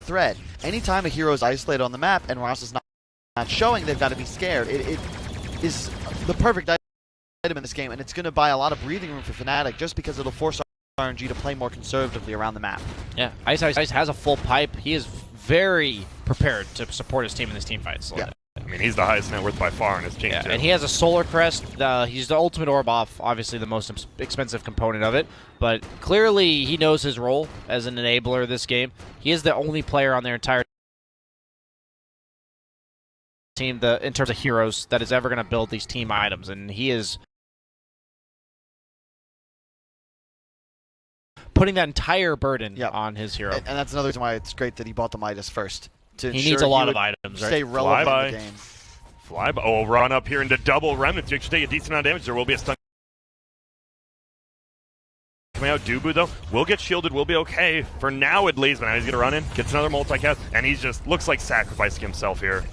threat. Anytime a hero is isolated on the map and Ross is not showing, they've got to be scared. It is the perfect item in this game, and it's going to buy a lot of breathing room for Fnatic just because it'll force RNG to play more conservatively around the map. Yeah, Ice has a full pipe. He is very prepared to support his team in this team fight. So yeah. I mean, he's the highest net worth by far in his team, too. And he has a solar crest. He's the ultimate orb off, obviously the most expensive component of it. But clearly, he knows his role as an enabler of this game. He is the only player on their entire team, in terms of heroes, that is ever going to build these team items. And he is putting that entire burden on his hero. And that's another reason why it's great that he bought the Midas first. He needs a lot of items, stay relevant in the game. Flyby. Oh, run up here into double remnants. You should take a decent amount of damage. There will be a stun coming out. Dubu, though, will get shielded, will be okay for now at least. But now he's going to run in, gets another multicast, and he just looks like sacrificing himself here.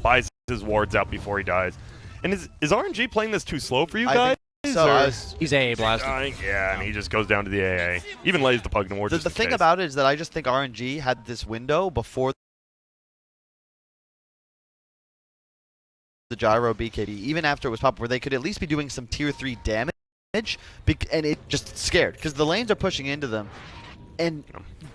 Buys his wards out before he dies. And is RNG playing this too slow for you guys? So he's AA blasted. Yeah, and he just goes down to the AA. Even lays the Pugna ward. The thing about it is that I just think RNG had this window before the gyro BKB, even after it was popped, where they could at least be doing some tier 3 damage, and it just scared, because the lanes are pushing into them. And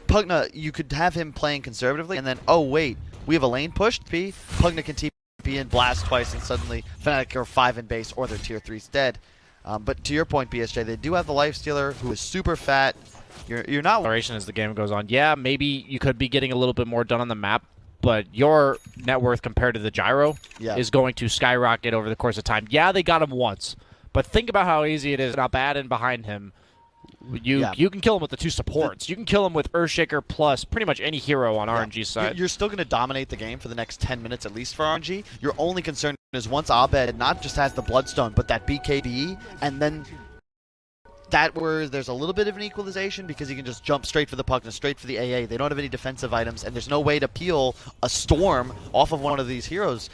Pugna, you could have him playing conservatively, and then, oh wait, we have a lane pushed, Pugna can TP in, blast twice, and suddenly Fnatic are 5 in base, or they're tier 3's dead. But to your point, BSJ, they do have the Lifestealer, who is super fat. You're not... Exploration as the game goes on. Yeah, maybe you could be getting a little bit more done on the map, but your net worth compared to the gyro is going to skyrocket over the course of time. Yeah, they got him once, but think about how easy it is. Now, bad and behind him, you can kill him with the 2 supports. You can kill him with Earthshaker plus pretty much any hero on RNG's side. You're still going to dominate the game for the next 10 minutes at least for RNG. Your only concern is once Abed not just has the Bloodstone, but that BKB, and then that where there's a little bit of an equalization because you can just jump straight for the Pugna, straight for the AA. They don't have any defensive items, and there's no way to peel a Storm off of one of these heroes.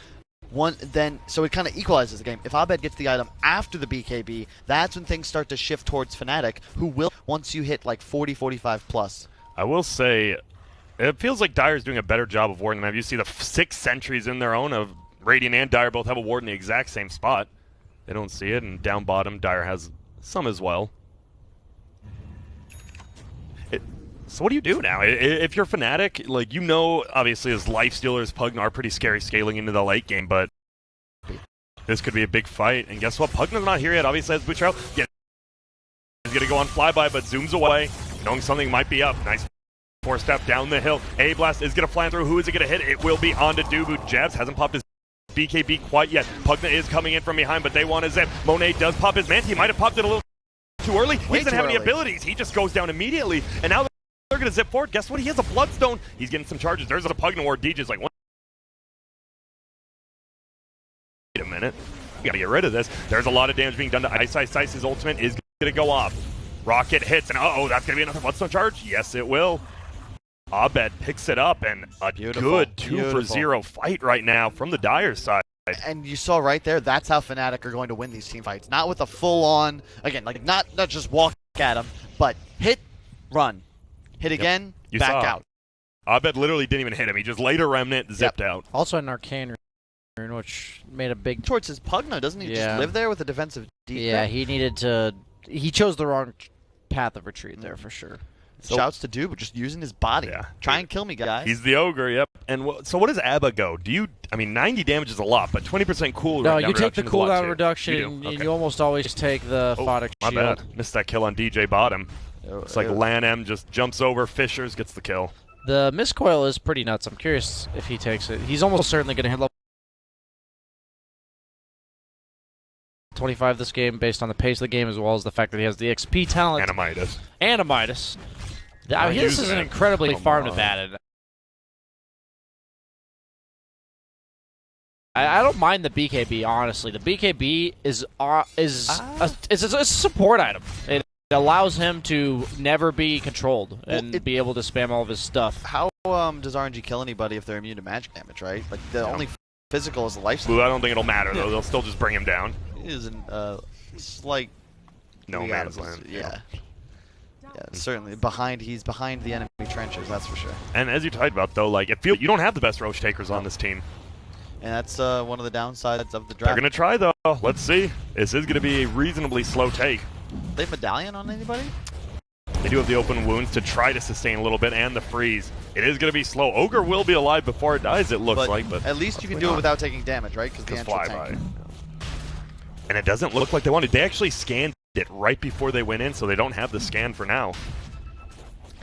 So it kind of equalizes the game. If Abed gets the item after the BKB, that's when things start to shift towards Fnatic, who will once you hit like 40, 45 plus. I will say, it feels like Dire's doing a better job of warding them. You see the 6 sentries in their own of Radiant and Dire both have a ward in the exact same spot. They don't see it, and down bottom, Dire has some as well. So what do you do now? If you're Fnatic, like, you know, obviously as Lifestealers, Pugna are pretty scary scaling into the late game, but this could be a big fight. And guess what? Pugna's not here yet. Obviously has Butchero. Yeah, he's going to go on Flyby, but zooms away, knowing something might be up. Nice 4-step down the hill. A-Blast is going to fly through. Who is it going to hit? It will be onto Dubu. Jabs hasn't popped his BKB quite yet. Pugna is coming in from behind, but they want to zip. Monet does pop his Manta. He might have popped it a little too early. He doesn't have any abilities. He just goes down immediately, and now they're going to zip forward. Guess what? He has a Bloodstone. He's getting some charges. There's a Pugna ward. DJ's like, wait a minute. We got to get rid of this. There's a lot of damage being done to Ice. His ultimate is going to go off. Rocket hits, and uh-oh, that's going to be another Bloodstone charge. Yes, it will. Abed picks it up, and a good 2-for-0 fight right now from the Dire side. And you saw right there, that's how Fnatic are going to win these team fights. Not with a full-on, again, like not just walk at them, but hit, run. Hit again, back out. Abed literally didn't even hit him. He just laid a remnant, zipped out. Also an Arcane Rune, which made a big... Towards his Pugna, doesn't he just live there with a defensive defense? Yeah, he needed to... He chose the wrong path of retreat there, for sure. So, shouts to Dubu, just using his body. Yeah. Try and kill me, guys. He's the ogre, yep. And so what does Abba go? Do you... I mean, 90 damage is a lot, but 20% cooldown No, you take the cooldown reduction, and you almost always take the Photic Shield. My bad. Missed that kill on DJ bottom. It's like Lan M just jumps over, Fishers gets the kill. The Miscoil is pretty nuts. I'm curious if he takes it. He's almost certainly going to hit level 25 this game based on the pace of the game, as well as the fact that he has the XP talent. Animitis. I mean, this is an incredibly farmed advantage. I don't mind the BKB, honestly. The BKB is a support item. It allows him to never be controlled and be able to spam all of his stuff. How does RNG kill anybody if they're immune to magic damage, right? Like, the only physical is the lifesteal. Blue, I don't think it'll matter, though. They'll still just bring him down. It is a slight... No man's land. Yeah. Yeah, certainly he's behind the enemy trenches, that's for sure. And as you talked about, though, like you don't have the best Roche takers on this team. And that's one of the downsides of the draft. They're going to try, though. Let's see. This is going to be a reasonably slow take. They have Medallion on anybody? They do have the open wounds to try to sustain a little bit, and the freeze. It is going to be slow. Ogre will be alive before it dies, it looks like. But at least you can do it without taking damage, right? Because the flyby. And it doesn't look like they wanted. They actually scanned it right before they went in, so they don't have the scan for now.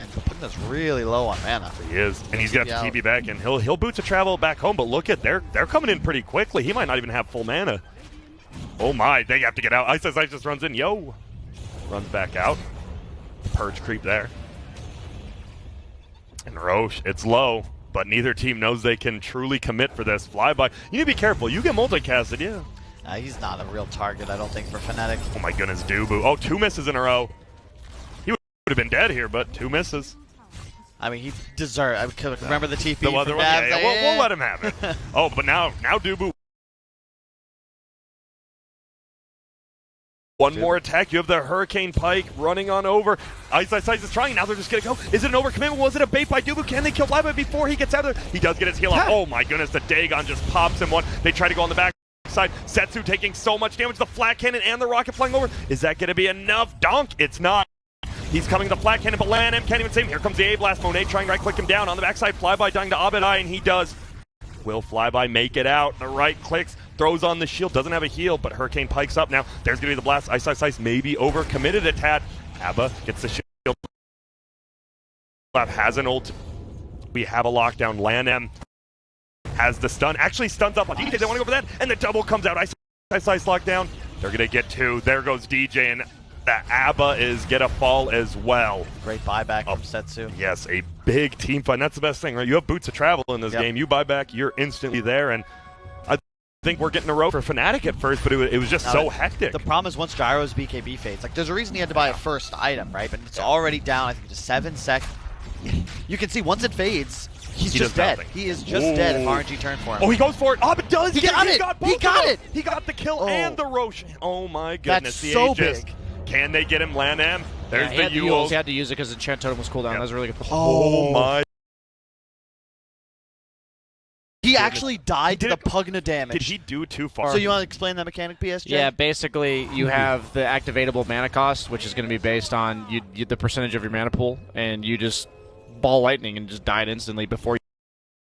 And Pugna's really low on mana. He is, and he's got to TP back, and he'll boot to travel back home. But look at they're coming in pretty quickly. He might not even have full mana. Oh my, they have to get out. Ice just runs in. Yo, runs back out. Purge creep there. And Roche, it's low, but neither team knows they can truly commit for this flyby. You need to be careful. You get multicasted, yeah. He's not a real target, I don't think, for Fnatic. Oh my goodness, Dubu. Oh, 2 misses in a row. He would have been dead here, but 2 misses. I mean, he deserved. I remember the TP. The other one, we'll let him have it. Oh, but now Dubu. One more attack. You have the Hurricane Pike running on over. Ice is trying. Now they're just going to go. Is it an overcommitment? Was it a bait by Dubu? Can they kill Flyby before he gets out of there? He does get his heal up. Oh my goodness, the Dagon just pops him one. They try to go on the back side. Setsu taking so much damage. The flat cannon and the rocket flying over. Is that going to be enough? Donk, it's not. He's coming to the flat cannon, but LanM can't even save him. Here comes the A-Blast. Monet trying to right-click him down. On the backside, Flyby dying to Abedai, and he does. Will Flyby make it out? The right clicks, throws on the shield, doesn't have a heal, but Hurricane Pike's up now. There's going to be the blast. Ice maybe overcommitted a tad. Abba gets the shield. Has an ult. We have a lockdown. LanM has the stun. Actually stuns up on DJ. They want to go for that, and the double comes out. Ice lockdown. They're going to get 2. There goes DJ, and the Abba is going to fall as well. Great buyback from Setsu. Yes, a big team fight. And that's the best thing, right? You have boots of travel in this game. You buy back, you're instantly there. And I think we're getting a row for Fnatic at first, but it was just so hectic. The problem is once Gyro's BKB fades, like there's a reason he had to buy a first item, right? But it's already down, I think, to 7 seconds. You can see once it fades, he's just dead. He is just dead if RNG turn for him. Oh, he goes for it. Oh, it does. He got it. He got it. He got the kill and the Roche. Oh my goodness. That's so big. Can they get him, LanM? There's the Yules. He had to use it because the Enchant Totem was cooldown. That was really good. Oh my. He actually died to the Pugna damage. Did he do too far? So you want to explain that mechanic, PSG? Yeah, basically you have the activatable mana cost, which is going to be based on the percentage of your mana pool, and you just ball lightning and just die instantly before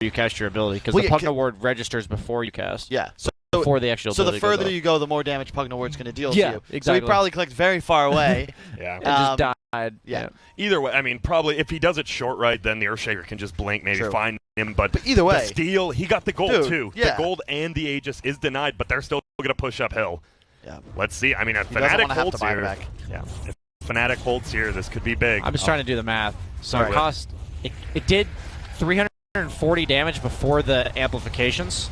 you cast your ability, because the Pugna ward registers before you cast. Yeah. Before the actual so ability. The further you go, the more damage Pugna Ward's going to deal to you. Exactly. So he probably clicked very far away. And just died. Yeah. Either way, I mean, probably if he does it short right, then the Earthshaker can just blink, maybe find him. But either way, the steal, he got the gold too. Yeah. The gold and the Aegis is denied, but they're still going to push uphill. Yeah. Let's see. I mean, if he Fnatic holds here, back. If Fnatic holds here, this could be big. I'm just trying to do the math. So it cost. It did 340 damage before the amplifications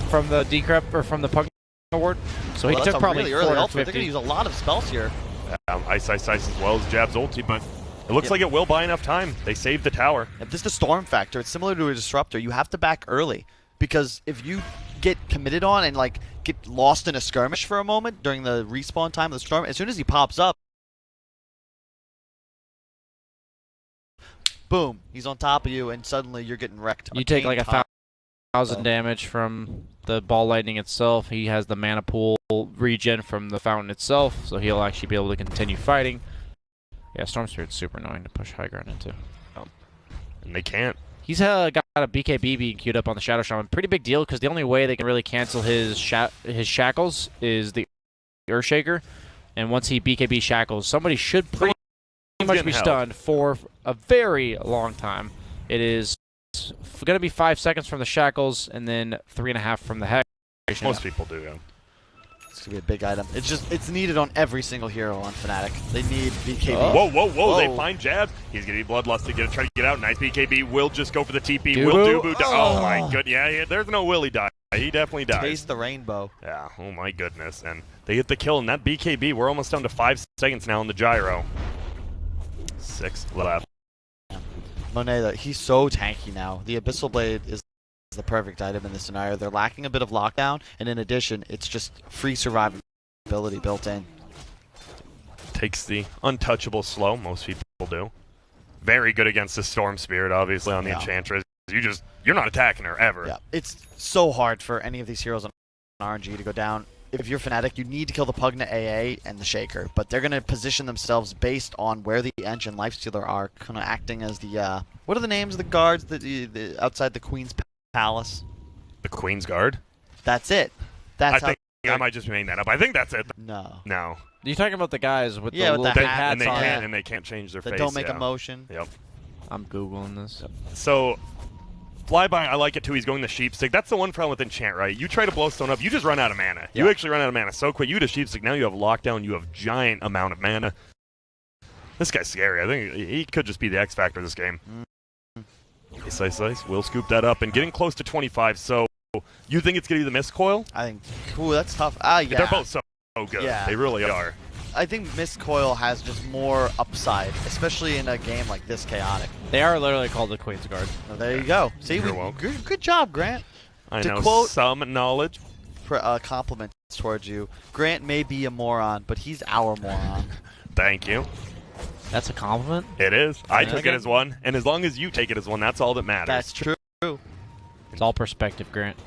from the decrep or from the Pugna Ward. So he took probably really early ult. They're 450. going to use a lot of spells here. Ice as well as Jab's ulti, but it looks like it will buy enough time. They saved the tower. If this is the storm factor, it's similar to a disruptor. You have to back early, because if you get committed on and like get lost in a skirmish for a moment during the respawn time of the storm, as soon as he pops up, boom, he's on top of you, and suddenly you're getting wrecked. You take like 1,000 damage from the ball lightning itself. He has the mana pool regen from the fountain itself, so he'll actually be able to continue fighting. Yeah, Storm Spirit's super annoying to push high ground into. And they can't. He's got a BKB being queued up on the Shadow Shaman. Pretty big deal, because the only way they can really cancel his shackles is the Earthshaker. And once he BKB shackles, somebody should pretty much be stunned for a very long time. It is going to be 5 seconds from the shackles, and then 3.5 from the hex. Most people do, yeah. It's going to be a big item. It's needed on every single hero on Fnatic. They need BKB. Whoa. They find Jab. He's going to be bloodlusted, try to get out. Nice BKB. Will just go for the TP. Dubu. Will Dubu die? Oh my goodness. Yeah, there's no Will he die. He definitely dies. Taste the rainbow. Yeah, oh my goodness. And they get the kill, and that BKB, we're almost down to 5 seconds now on the gyro. 6 left. Monet, he's so tanky now. The Abyssal Blade is the perfect item in this scenario. They're lacking a bit of lockdown, and in addition, it's just free survivability built in. Takes the untouchable slow, most people do. Very good against the Storm Spirit, obviously, on the Enchantress. You're not attacking her ever. Yeah, it's so hard for any of these heroes on RNG to go down. If you're Fnatic, you need to kill the Pugna AA and the Shaker, but they're going to position themselves based on where the Ench and Lifestealer are, kind of acting as the, what are the names of the guards that outside the Queen's Palace? The Queen's Guard? That's it. That's I think I might just be making that up. I think that's it. No. No. You're talking about the guys with the with little the big hat, hats on. And they can't change their They face. don't make a motion. Yep. I'm Googling this. So, Flyby, I like it too. He's going the Sheepstick. That's the one problem with Enchant, right? You try to blow stone up, you just run out of mana. You actually run out of mana so quick. You to Sheepstick, now you have lockdown, you have giant amount of mana. This guy's scary. I think he could just be the X factor of this game. Slice. Will scoop that up and getting close to 25. So, you think it's going to be the Mist Coil? I think, ooh, that's tough. Yeah. They're both so good. Yeah. They really are. I think Mist Coil has just more upside, especially in a game like this chaotic. They are literally called the Queen's Guard. Oh, there you go. See, good job, Grant. I to know quote, some knowledge. Compliments towards you. Grant may be a moron, but he's our moron. Thank you. That's a compliment? It is. I took it as one, and as long as you take it as one, that's all that matters. That's true. It's all perspective, Grant.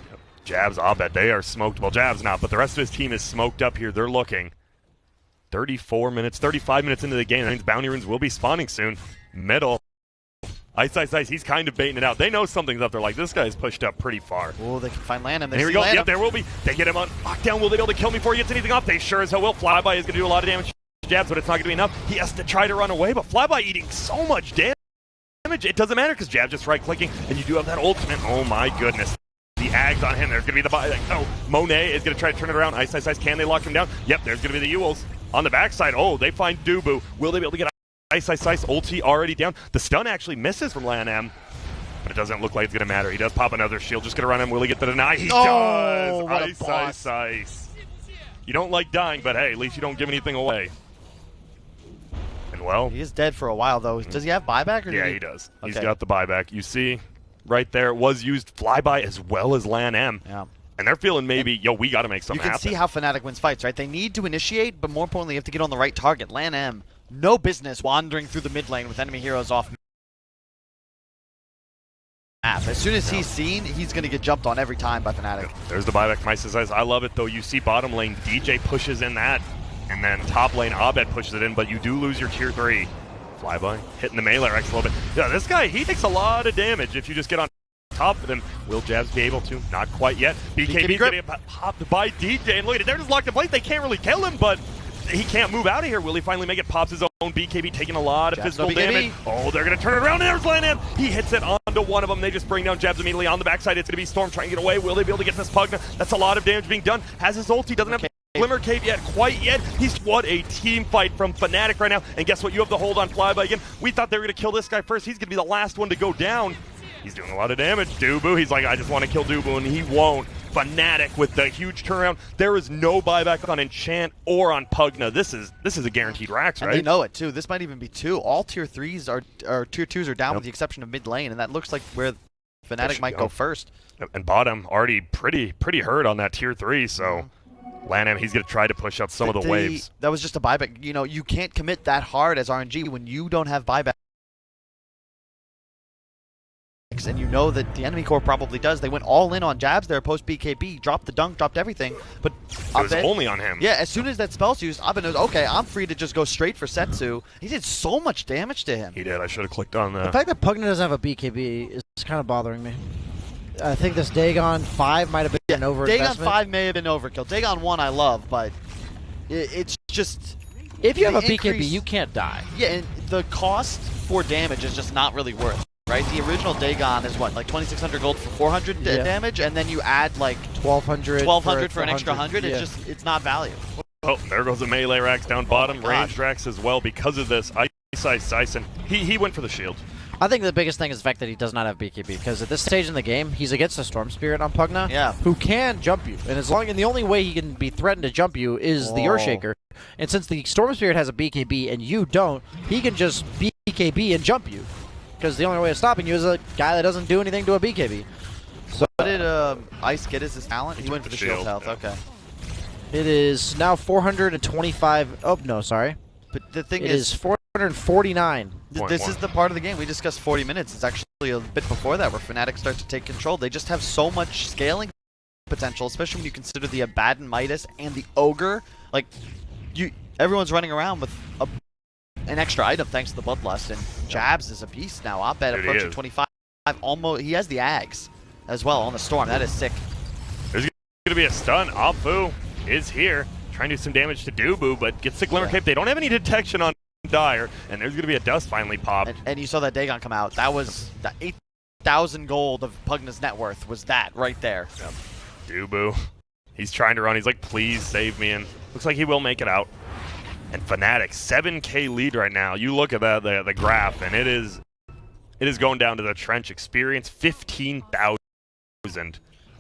Jabs, Abed, they are smoked. Well, Jabs not, but the rest of his team is smoked up here. They're looking. 34 minutes, 35 minutes into the game. That means bounty runes will be spawning soon. Middle. Ice. He's kind of baiting it out. They know something's up there. Like, this guy's pushed up pretty far. Oh, they can find Lanham. Here we go. Yep, there will be. They get him on lockdown. Will they be able to kill me before he gets anything off? They sure as hell will. Flyby is going to do a lot of damage. Jabs, but it's not going to be enough. He has to try to run away, but Flyby eating so much damage. It doesn't matter because Jab just right-clicking, and you do have that ultimate. Oh, my goodness. The Ags on him. There's going to be the buy. Oh, Monet is going to try to turn it around. Ice. Can they lock him down? Yep, there's going to be the Ewells. On the backside, oh, they find Dubu. Will they be able to get Ice? Ulti already down. The stun actually misses from Lanham, but it doesn't look like it's going to matter. He does pop another shield. Just going to run him. Will he get the deny? He does. Ice. You don't like dying, but hey, at least you don't give anything away. And well, he is dead for a while, though. Does he have buyback? Or he does. Okay. He's got the buyback. You see right there, it was used Flyby as well as Lanham. Yeah. And they're feeling maybe, we got to make something happen. You can see how Fnatic wins fights, right? They need to initiate, but more importantly, you have to get on the right target. Lanham, no business wandering through the mid lane with enemy heroes off map. As soon as he's seen, he's going to get jumped on every time by Fnatic. There's the buyback from Ice. I love it, though. You see bottom lane, DJ pushes in that, and then top lane, Abed pushes it in, but you do lose your tier 3. Flyby hitting the melee Rex a little bit. Yeah, this guy, he takes a lot of damage if you just get on top of him. Will Jabs be able to? Not quite yet. BKB's getting popped by DJ, and look at it, they're just locked in place. They can't really kill him, but he can't move out of here. Will he finally make it? Pops his own. BKB taking a lot of physical damage. Oh, they're going to turn it around, and there's Lanham. He hits it onto one of them. They just bring down Jabs immediately on the backside. It's going to be Storm trying to get away. Will they be able to get this Pugna? That's a lot of damage being done. Has his ulti, doesn't have Glimmer Cave yet, quite yet. What a team fight from Fnatic right now. And guess what? You have the hold on Flyby again. We thought they were going to kill this guy first. He's going to be the last one to go down. He's doing a lot of damage. Dubu, he's like, I just want to kill Dubu, and he won't. Fnatic with the huge turnaround. There is no buyback on Enchant or on Pugna. This is a guaranteed Rax, right? And they know it too. This might even be 2. All tier 3s or tier 2s are down with the exception of mid lane, and that looks like where Fnatic might go first. And bottom already pretty hurt on that tier 3, so Lanham, he's going to try to push out some of the waves. That was just a buyback. You know, you can't commit that hard as RNG when you don't have buyback. And you know that the enemy core probably does. They went all in on Jabs there post BKB, dropped the dunk, dropped everything. But it was only on him. Yeah, as soon as that spell's used, Abed knows, okay, I'm free to just go straight for Setsu. He did so much damage to him. He did. I should have clicked on that. The fact that Pugna doesn't have a BKB is kind of bothering me. I think this Dagon 5 might have been an overinvestment. Dagon 5 may have been overkill. Dagon 1 I love, but it's just... If you have a BKB, you can't die. Yeah, and the cost for damage is just not really worth it. Right, the original Dagon is what, like 2,600 gold for 400 damage, and then you add like 1,200 for an extra 100. Yeah. It's not value. Oh, there goes the melee Rax down bottom, ranged Rax as well because of this. Ice, and he went for the shield. I think the biggest thing is the fact that he does not have BKB, because at this stage in the game, he's against a Storm Spirit on Pugna, who can jump you, and the only way he can be threatened to jump you is the Earthshaker. And since the Storm Spirit has a BKB and you don't, he can just BKB and jump you. Because the only way of stopping you is a guy that doesn't do anything to a BKB. So what did Ice get as his talent? He went for the shield health, okay. It is now 425. Oh, no, sorry. But the thing It is 449. This is the part of the game we discussed 40 minutes. It's actually a bit before that where Fnatic start to take control. They just have so much scaling potential, especially when you consider the Abaddon Midas and the Ogre. Like, everyone's running around with an extra item thanks to the Bloodlust, and Jabs is a beast now. Abed approaching 25. Almost, he has the Ags as well on the Storm. That is sick. There's going to be a stun. Apu is here, trying to do some damage to Dubu, but gets the Glimmer Cape. They don't have any detection on Dire, and there's going to be a dust finally popped. And you saw that Dagon come out. That was the 8,000 gold of Pugna's net worth was that right there. Yep. Dubu, he's trying to run. He's like, please save me, and looks like he will make it out. And Fnatic, 7K lead right now. You look at the graph, and it is going down to the trench. Experience 15,000.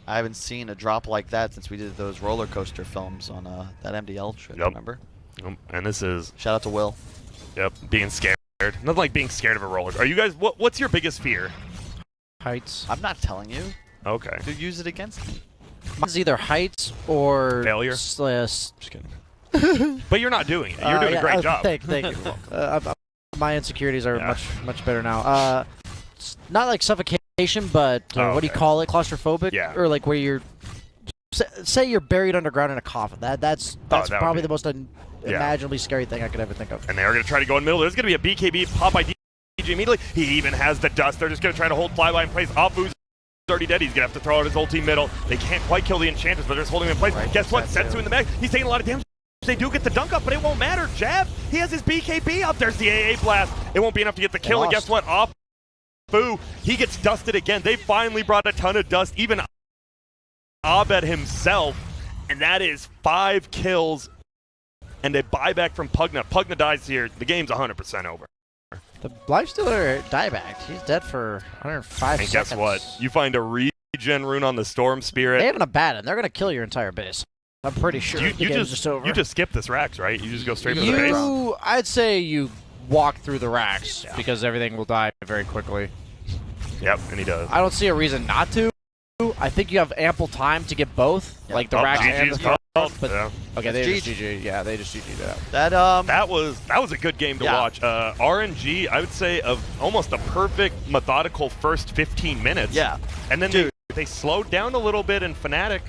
I haven't seen a drop like that since we did those roller coaster films on that MDL trip. Remember? And this is shout out to Will. Yep, being scared. Nothing like being scared of a roller. Are you guys? What's your biggest fear? Heights. I'm not telling you. Okay. To use it against me. Mine's either heights or failure. Just kidding. But you're not doing it. You're doing a great job. Thank you. My insecurities are much better now. Not like suffocation, but what do you call it? Claustrophobic? Yeah. Or like where you're, say you're buried underground in a coffin. That's probably the most unimaginably scary thing I could ever think of. And they're going to try to go in the middle. There's going to be a BKB pop by DJ immediately. He even has the dust. They're just going to try to hold flyby in place. Apu's already dead. He's going to have to throw out his ulti middle. They can't quite kill the Enchantress, but they're just holding him in place. Right, guess what? Setsu in the back. He's taking a lot of damage. They do get the dunk up, but it won't matter. Jab, he has his BKB up. There's the AA blast. It won't be enough to get the kill. And guess what? Apu, he gets dusted again. They finally brought a ton of dust. Even Abed himself. And that is 5 kills and a buyback from Pugna. Pugna dies here. The game's 100% over. The Lifestealer diebacked. He's dead for 105 and seconds. guess what? You find a regen rune on the Storm Spirit. They have an Abaddon. They're going to kill your entire base. I'm pretty sure the game's just over. You just skip this racks, right? You just go straight to the base? I'd say you walk through the racks because everything will die very quickly. Yep, and he does. I don't see a reason not to. I think you have ample time to get both, like the racks and the front. But okay, they just GG. Yeah, they just GG that. That was a good game to watch. RNG, I would say, of almost a perfect methodical first 15 minutes. Yeah, and then they slowed down a little bit in Fnatic.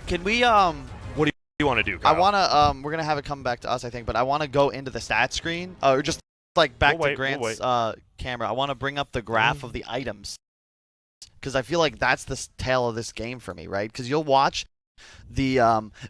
Can we What do you want to do, Kyle? I want to we're gonna have it come back to us, I think, but I want to go into the stat screen or just like back to Grant's camera. I want to bring up the graph of the items because I feel like that's the tale of this game for me, right? Because you'll watch the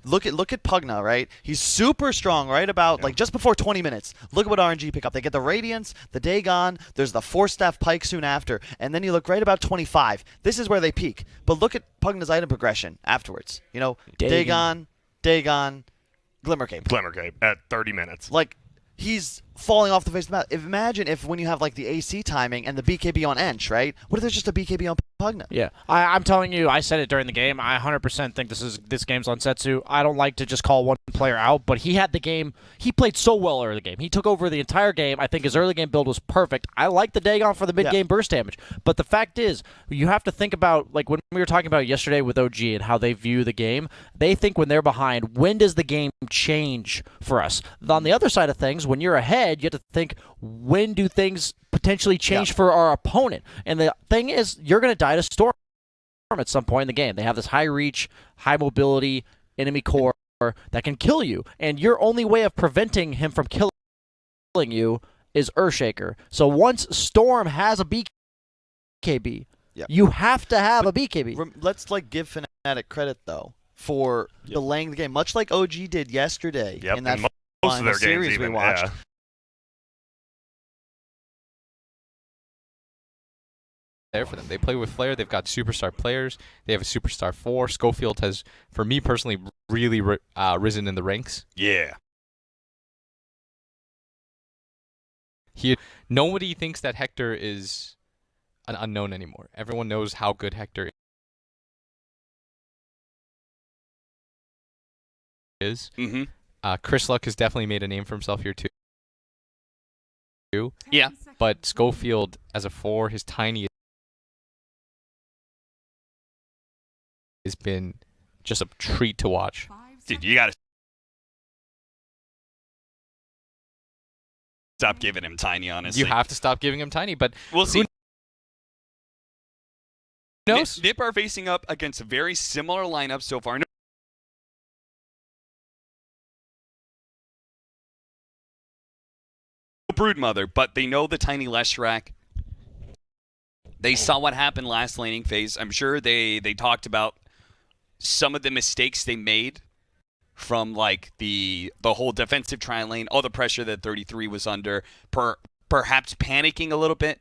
look at Pugna, right? He's super strong, right? About like just before 20 minutes. Look at what RNG pick up. They get the Radiance, the Dagon. There's the 4-staff Pike soon after, and then you look right about 25. This is where they peak. But look at Pugna's item progression afterwards. You know, Dagon, Glimmer Cape. Glimmer Cape at 30 minutes. Like he's falling off the face of the map. Imagine if when you have like the AC timing and the BKB on Ench, right? What if there's just a BKB on Pugna? Yeah, I'm telling you, I said it during the game. I 100% think this game's on Setsu. I don't like to just call one player out, but he had the game. He played so well early game. He took over the entire game. I think his early game build was perfect. I like the Dagon for the mid-game burst damage, but the fact is, you have to think about, like when we were talking about yesterday with OG and how they view the game, they think when they're behind, when does the game change for us? On the other side of things, when you're ahead, you have to think, when do things potentially change for our opponent? And the thing is, you're going to die to Storm at some point in the game. They have this high reach, high mobility enemy core that can kill you, and your only way of preventing him from killing you is Earthshaker. So once Storm has a BKB, you have to have a BKB. Let's like give Fnatic credit though for delaying the game, much like OG did yesterday in that most of their series games we watched. There for them. They play with flair. They've got superstar players. They have a superstar 4. Schofield has, for me personally, really risen in the ranks. Yeah. Nobody thinks that Hector is an unknown anymore. Everyone knows how good Hector is. Chris Luck has definitely made a name for himself here too. Yeah. But Schofield as a 4, his tiny has been just a treat to watch. Dude, you got to stop giving him Tiny, honestly. You have to stop giving him Tiny, but we'll see. Who knows? Nip are facing up against a very similar lineup so far. Broodmother, but they know the Tiny Leshrac. They saw what happened last laning phase. I'm sure they talked about some of the mistakes they made from like the whole defensive tri lane, all the pressure that 33 was under, perhaps panicking a little bit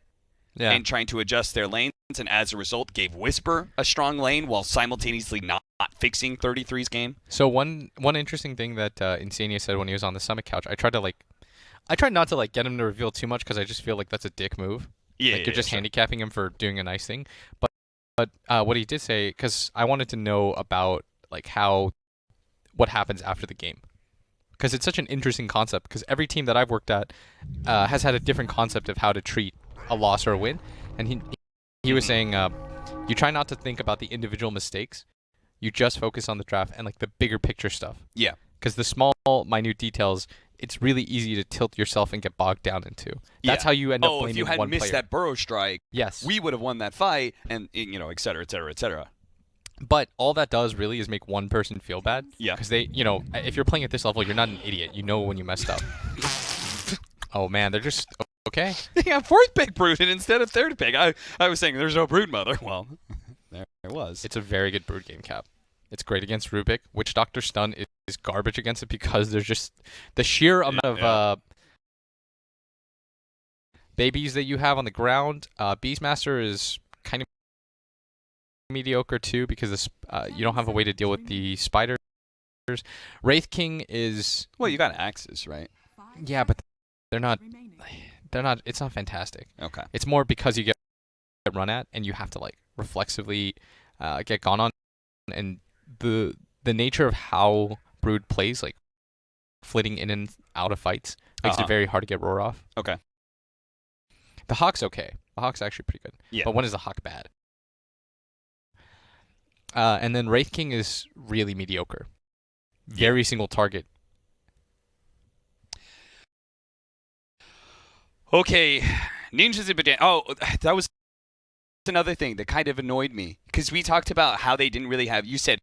and trying to adjust their lanes, and as a result gave Whisper a strong lane while simultaneously not fixing 33's game. So one interesting thing that Insania said when he was on the Summit Couch, I tried not to get him to reveal too much because I just feel like that's a dick move. Yeah, you're just handicapping him for doing a nice thing. But what he did say, because I wanted to know about what happens after the game, because it's such an interesting concept. Because every team that I've worked at has had a different concept of how to treat a loss or a win, and he was saying you try not to think about the individual mistakes, you just focus on the draft and the bigger picture stuff. Yeah. Because the small, minute details, it's really easy to tilt yourself and get bogged down into. That's how you end up blaming one player. If you hadn't missed that burrow strike, yes, we would have won that fight, and et cetera, et cetera, et cetera. But all that does really is make one person feel bad. Yeah. Because they, if you're playing at this level, you're not an idiot. You know when you messed up. Oh man, they're just okay. Yeah, fourth pick Brood instead of third pick. I was saying there's no Broodmother. Well, there it was. It's a very good Brood game, Cap. It's great against Rubik. Witch Doctor Stun is garbage against it because there's just the sheer amount of babies that you have on the ground. Beastmaster is kind of mediocre too because you don't have a way to deal with the spiders. Wraith King is... Well, you got axes, right? Yeah, but they're not... It's not fantastic. Okay. It's more because you get run at and you have to reflexively get gone on, and the nature of how Brood plays, flitting in and out of fights, makes it very hard to get roar off. Okay. The Hawk's okay. The Hawk's actually pretty good. Yeah. But when is the Hawk bad? And then Wraith King is really mediocre. Very single target. Okay. Ninjas and Badan. Oh, that was another thing that kind of annoyed me. Because we talked about how they didn't really have... You said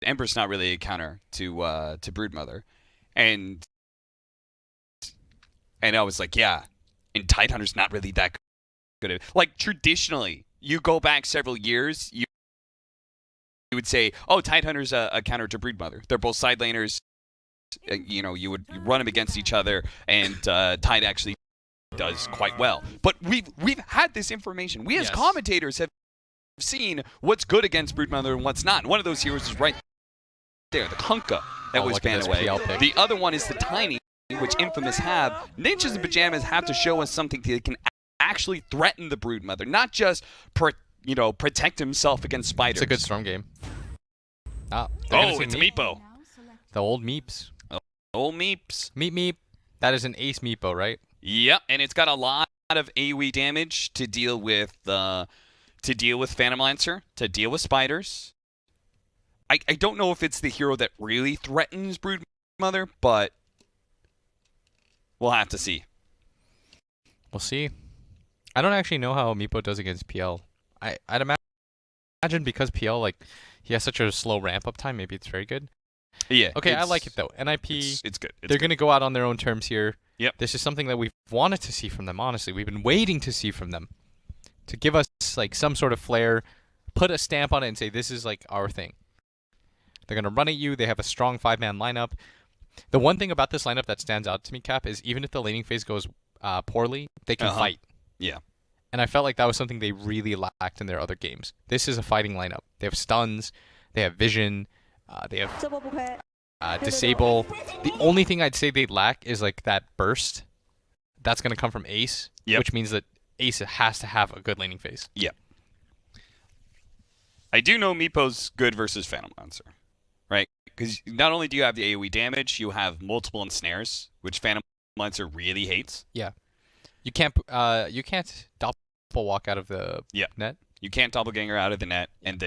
Emperor's not really a counter to Broodmother. And I was like, yeah. And Tidehunter's not really that good at it. Traditionally, you go back several years, you would say, oh, Tidehunter's a counter to Broodmother. They're both side laners. You would run them against each other, and Tide actually does quite well. But we've had this information. We as commentators have seen what's good against Broodmother and what's not. And one of those heroes is right there, the Kunkka that was banned away. The other one is the Tiny, which Infamous have. Ninjas and Pajamas have to show us something that can actually threaten the Broodmother, not just protect himself against spiders. It's a good Storm game. It's Meepo. The old Meeps. Old Meeps. Meep. That is an ace Meepo, right? Yep, and it's got a lot of AoE damage to deal with Phantom Lancer, to deal with spiders. I don't know if it's the hero that really threatens Broodmother, but we'll have to see. We'll see. I don't actually know how Meepo does against PL. I'd imagine because PL, he has such a slow ramp-up time, maybe it's very good. Yeah. Okay, I like it, though. NIP, it's good. They're going to go out on their own terms here. Yep. This is something that we've wanted to see from them, honestly. We've been waiting to see from them. To give us, some sort of flair, put a stamp on it and say, this is, our thing. They're going to run at you. They have a strong 5-man lineup. The one thing about this lineup that stands out to me, Cap, is even if the laning phase goes poorly, they can fight. Yeah. And I felt like that was something they really lacked in their other games. This is a fighting lineup. They have stuns. They have vision. They have disable. The only thing I'd say they lack is that burst. That's going to come from Ace, which means that Ace has to have a good laning phase. Yeah. I do know Meepo's good versus Phantom Lancer, right? Because not only do you have the AoE damage, you have multiple ensnares, which Phantom Lancer really hates. Yeah. You can't doppel walk out of the net. You can't doppelganger out of the net, and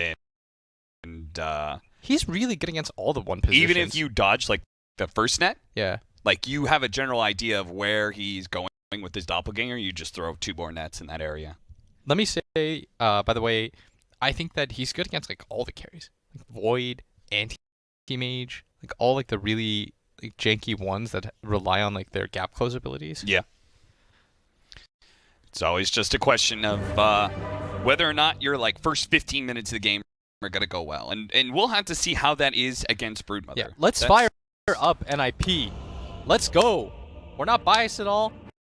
he's really good against all the one positions. Even if you dodge the first net, yeah, you have a general idea of where he's going with his doppelganger, you just throw 2 more nets in that area. Let me say, by the way, I think that he's good against like all the carries, like Void, Anti-Mage, like all like the really like janky ones that rely on like their gap close abilities. Yeah. It's always just a question of whether or not your like first 15 minutes of the game are gonna go well, and we'll have to see how that is against Broodmother. Yeah, let's fire up NIP. Let's go. We're not biased at all,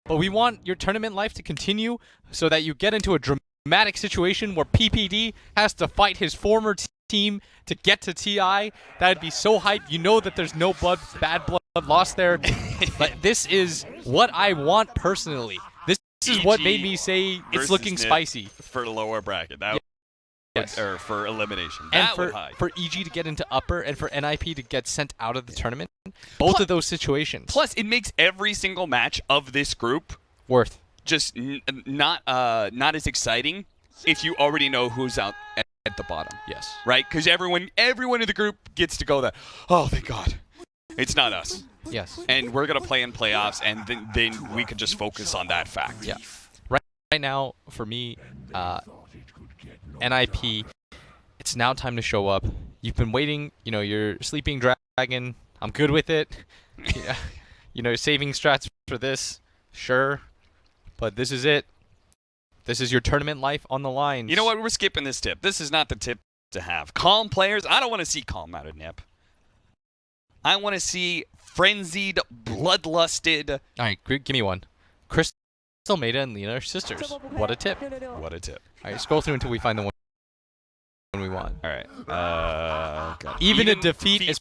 but we want your tournament life to continue so that you get into a dramatic situation where PPD has to fight his former team to get to TI. That'd be so hype. You know that there's no bad blood lost there. But this is what I want personally. This is what made me say it's looking spicy. For the lower bracket. Or for elimination. And that for EG to get into upper and for NIP to get sent out of the tournament. Both of those situations. Plus, it makes every single match of this group worth just not as exciting if you already know who's out at the bottom. Yes. Right? Because everyone in the group gets to go that, oh, thank God. It's not us. Yes. And we're going to play in playoffs, and then we can just focus on that fact. Yeah. Right now, for me, NIP, it's now time to show up. You've been waiting, you're sleeping dragon. I'm good with it. Yeah. Saving strats for this, sure. But this is it. This is your tournament life on the line. You know what? We're skipping this tip. This is not the tip to have. Calm players, I don't want to see calm out of NIP. I want to see frenzied, bloodlusted. All right, give me one. Crystal Maida and Lena are sisters. What a tip. What a tip. All right, scroll through until we find the one we want. All right. Even a defeat is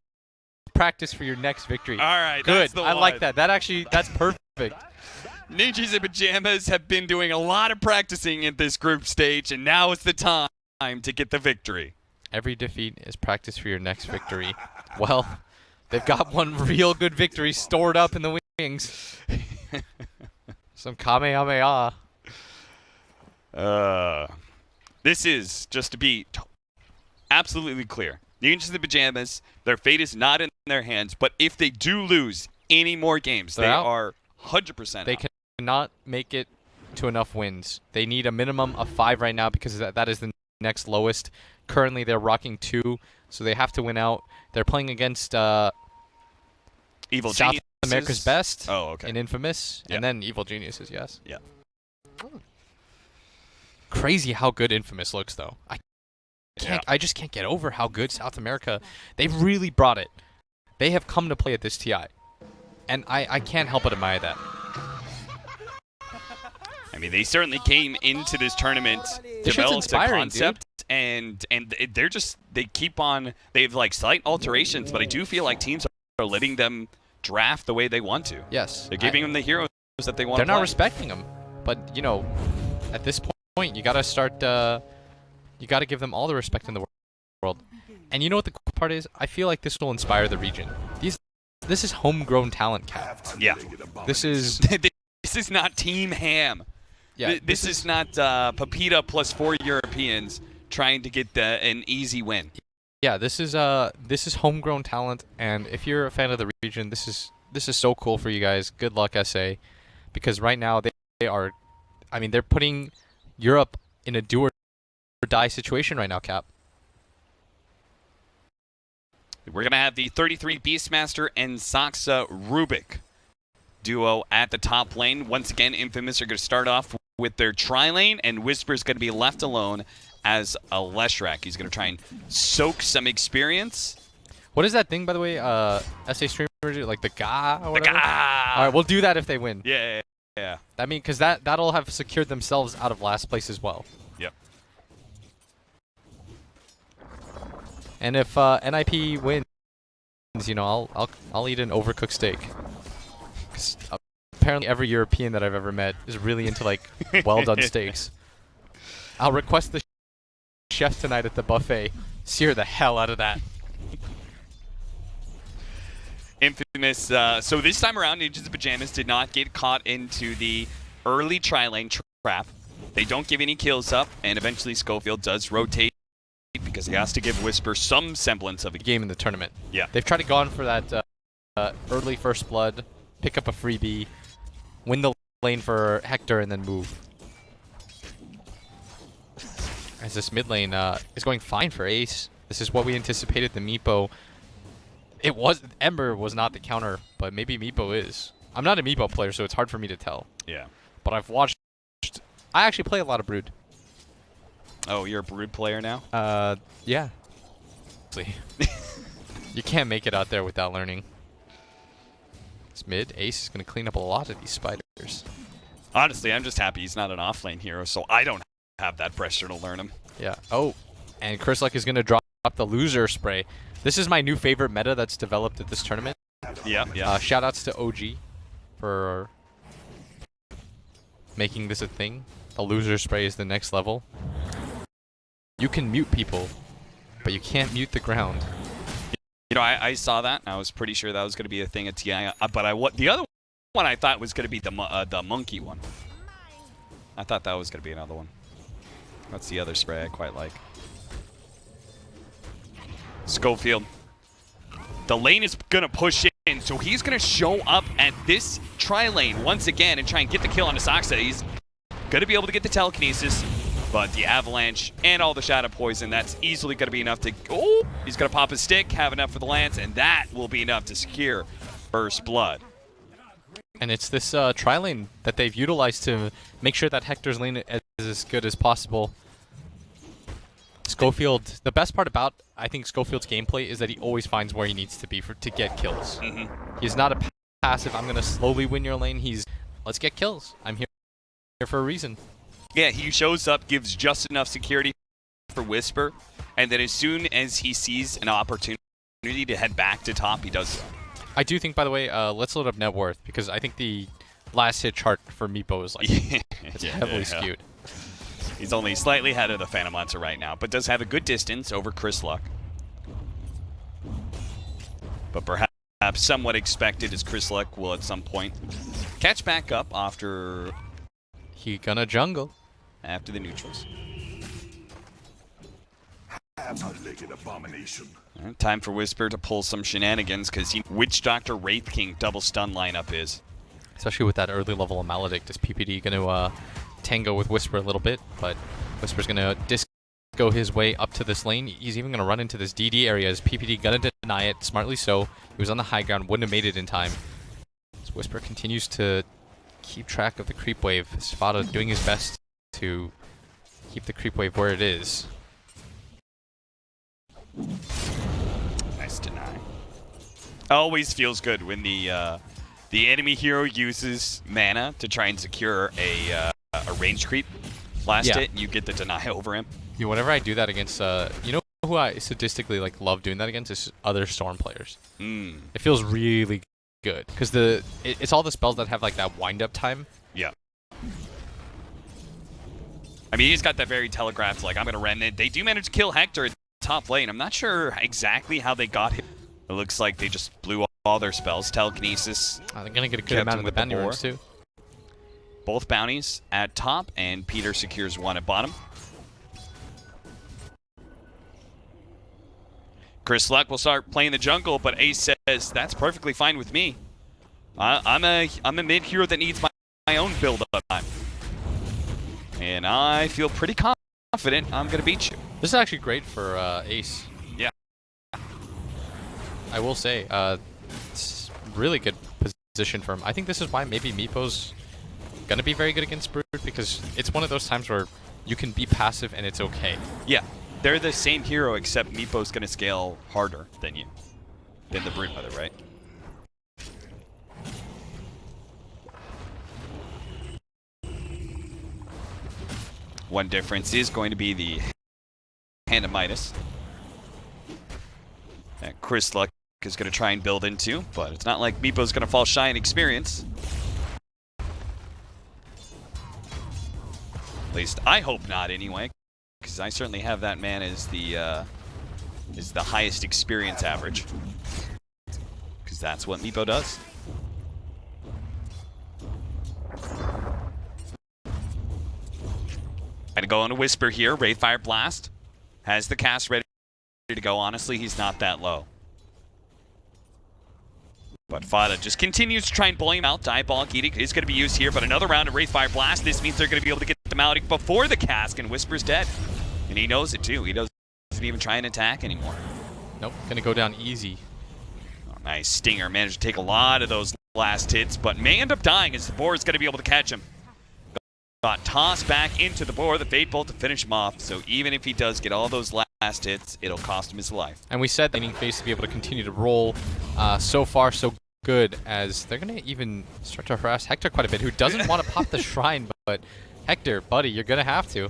practice for your next victory. All right. Good. That's the I one. like that. That's perfect. Ninjas in Pajamas have been doing a lot of practicing at this group stage, and now is the time to get the victory. Every defeat is practice for your next victory. Well, they've got one real good victory stored up in the wings. Some Kamehameha. This is, just to be absolutely clear, the Ninjas in the Pajamas, their fate is not in their hands, but if they do lose any more games, they are 100% They cannot make it to enough wins. They need a minimum of 5 right now because that is the next lowest. Currently, they're rocking 2, so they have to win out. They're playing against Evil South Geniuses. America's Best and Infamous, Yeah. and then Evil Geniuses, yes. Yeah. Crazy how good Infamous looks, though. I just can't get over how good South America. They've really brought it. They have come to play at this TI, and I can't help but admire that. I mean, they certainly came into this tournament, This shit's developed a inspiring, concept, and they keep on. They have like slight alterations, but I do feel like teams are letting them draft the way they want to. Yes. They're giving them the heroes that they want. They're to play. not respecting them, but at this point, you gotta start. You gotta give them all the respect in the world. And you know what the cool part is? I feel like this will inspire the region. This is homegrown talent, Cap. Yeah. This is this is not Team Ham. Yeah. This is not Pepita plus 4 Europeans trying to get an easy win. Yeah, this is homegrown talent, and if you're a fan of the region, this is so cool for you guys. Good luck, SA, because right now they are, they're putting Europe in a do or die situation right now, Cap. We're gonna have the 33 Beastmaster and Saksa Rubik duo at the top lane. Once again, Infamous are gonna start off with their tri-lane, and Whisper's gonna be left alone as a Leshrac. He's going to try and soak some experience. What is that thing, by the way, SA streamer, like the Ga or whatever? The Ga! All right, we'll do that if they win. Yeah. Because that'll have secured themselves out of last place as well. Yep. And if NIP wins, I'll eat an overcooked steak. 'Cause apparently every European that I've ever met is really into like well-done steaks. I'll request the chef tonight at the buffet. Sear the hell out of that. Infamous. So this time around, Ninjas in Pajamas did not get caught into the early tri-lane trap. They don't give any kills up, and eventually Schofield does rotate because he has to give Whisper some semblance of a game in the tournament. Yeah. They've tried to go on for that early first blood, pick up a freebie, win the lane for Hector and then move. As this mid lane is going fine for Ace. This is what we anticipated. The Meepo. Ember was not the counter, but maybe Meepo is. I'm not a Meepo player, so it's hard for me to tell. Yeah. But I've watched. I actually play a lot of Brood. Oh, you're a Brood player now? Yeah. You can't make it out there without learning. This mid, Ace is going to clean up a lot of these spiders. Honestly, I'm just happy he's not an off-lane hero, so I don't have that pressure to learn him. Yeah. Oh, and Chryslek is going to drop the loser spray. This is my new favorite meta that's developed at this tournament. Yeah, yeah. Shoutouts to OG for making this a thing. The loser spray is the next level. You can mute people, but you can't mute the ground. You know, I saw that, and I was pretty sure that was going to be a thing at TI. But the other one I thought was going to be the monkey one. I thought that was going to be another one. That's the other spray I quite like. Schofield. The lane is going to push in, so he's going to show up at this tri-lane once again and try and get the kill on Asaxa. He's going to be able to get the telekinesis, but the avalanche and all the shadow poison, that's easily going to be enough to... Oh! He's going to pop his stick, have enough for the lance, and that will be enough to secure first blood. And it's this tri-lane that they've utilized to make sure that Hector's lane is as good as possible. Schofield, the best part about, I think, Schofield's gameplay is that he always finds where he needs to be to get kills. He's not a passive, I'm going to slowly win your lane. He's, let's get kills. I'm here for a reason. Yeah, he shows up, gives just enough security for Whisper, and then as soon as he sees an opportunity to head back to top, he does so. I do think, by the way, let's load up net worth, because I think the last hit chart for Meepo is like, it's heavily skewed. He's only slightly ahead of the Phantom Hunter right now, but does have a good distance over Chryslek. But perhaps somewhat expected as Chryslek will at some point catch back up after... He gonna jungle. After the neutrals. Abomination. Right, time for Whisper to pull some shenanigans, because Witch Doctor Wraith King double stun lineup is. Especially with that early level of Maledict, is PPD gonna tango with Whisper a little bit, but Whisper's gonna disco his way up to this lane. He's even gonna run into this DD area. Is PPD gonna deny it? Smartly so. He was on the high ground, wouldn't have made it in time. So Whisper continues to keep track of the creep wave. Spada doing his best to keep the creep wave where it is. Nice deny. Always feels good when the enemy hero uses mana to try and secure a range creep. Last hit, and you get the deny over him. Yeah, whenever I do that against, you know who I sadistically love doing that against is other Storm players. It feels really good because it's all the spells that have that wind up time. Yeah. I mean, he's got that very telegraphed, I'm going to run it. They do manage to kill Hector at top lane. I'm not sure exactly how they got him. It looks like they just blew all their spells. Telekinesis. They're going to get a good amount of the bounty runes too. Both bounties at top, and Peter secures one at bottom. Chryslek will start playing the jungle, but Ace says, that's perfectly fine with me. I'm a mid hero that needs my own build-up time. And I feel pretty confident I'm going to beat you. This is actually great for Ace. Yeah. I will say, it's really good position for him. I think this is why maybe Meepo's going to be very good against Brood, because it's one of those times where you can be passive and it's okay. Yeah. They're the same hero, except Meepo's going to scale harder than you. Than the Broodmother, right? One difference is going to be the Hand of Midas that Chryslek is going to try and build into, but it's not like Meepo's going to fall shy in experience. At least I hope not, anyway, because I certainly have that man as the highest experience average, because that's what Meepo does. Gonna go on a Whisper here. Wraithfire Blast has the cast ready to go. Honestly, he's not that low. But Fada just continues to try and bully him out. Diabolic Edict is going to be used here, but another round of Wraithfire Blast. This means they're going to be able to get them out before the cask, and Whisper's dead. And he knows it too. He doesn't even try and attack anymore. Nope, gonna go down easy. Oh, nice Stinger. Managed to take a lot of those last hits, but may end up dying as the boar is going to be able to catch him. Got tossed back into the boar, the Fate Bolt to finish him off. So even if he does get all those last hits, it'll cost him his life. And we said that laning phase to be able to continue to roll. So far, so good, as they're gonna even start to harass Hector quite a bit, who doesn't want to pop the shrine, but Hector, buddy, you're gonna have to.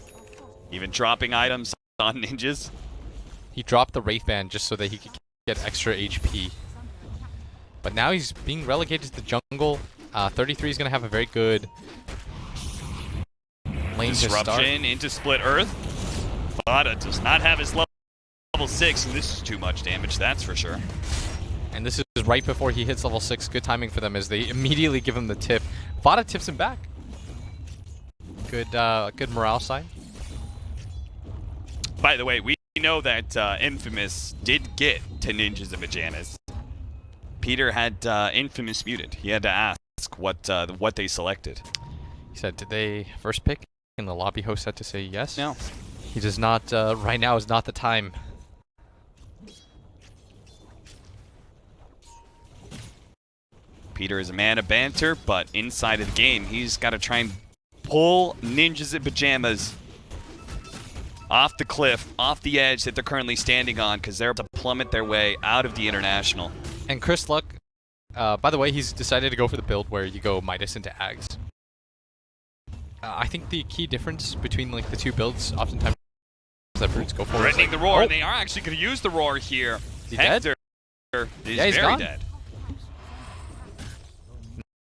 Even dropping items on ninjas. He dropped the Wraith Band just so that he could get extra HP. But now he's being relegated to the jungle. 33 is gonna have a very good lane disruption into Split Earth. Fada does not have his level 6, and this is too much damage, that's for sure. And this is right before he hits level 6. Good timing for them as they immediately give him the tip. Fada tips him back. Good morale sign. By the way, we know that Infamous did get to Ninjas and Pajamas. Peter had Infamous muted. He had to ask what they selected. He said, did they first pick? And the lobby host had to say yes. No. He does not, right now is not the time. Peter is a man of banter, but inside of the game, he's got to try and pull Ninjas in Pajamas off the cliff, off the edge that they're currently standing on, because they're about to plummet their way out of the International. And Chris Luck, by the way, he's decided to go for the build where you go Midas into Ags. I think the key difference between like the two builds oftentimes is that brutes go for threatening the roar, and they are actually going to use the roar here. Is he Hector dead? is he's very gone. dead.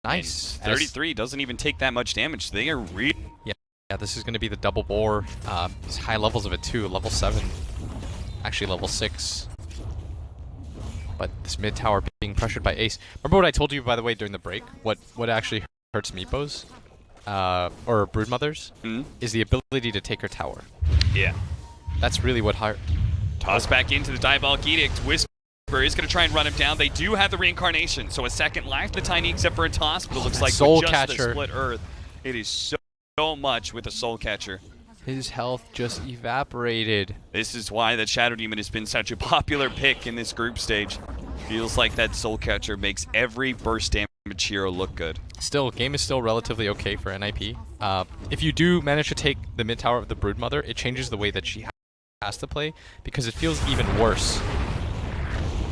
Nice. And 33 doesn't even take that much damage. They are really... Yeah, this is going to be the double bore. There's high levels of it too, level 7. Actually level 6. But this mid tower being pressured by Ace. Remember what I told you, by the way, during the break? What actually hurts Meepos? Or Broodmothers? Is the ability to take her tower. Yeah. That's really what hurt. Toss back into the Diabolic Edict. Whisper is going to try and run him down. They do have the reincarnation, so a second life, the Tiny, except for a toss, but it looks like Soul with just Catcher. the Split Earth, it is so much with the Soul Catcher. His health just evaporated. This is why that Shadow Demon has been such a popular pick in this group stage. Feels like that Soul Catcher makes every burst damage hero look good. Still, game is still relatively okay for NIP. If you do manage to take the mid tower of the Broodmother, it changes the way that she has to play, because it feels even worse.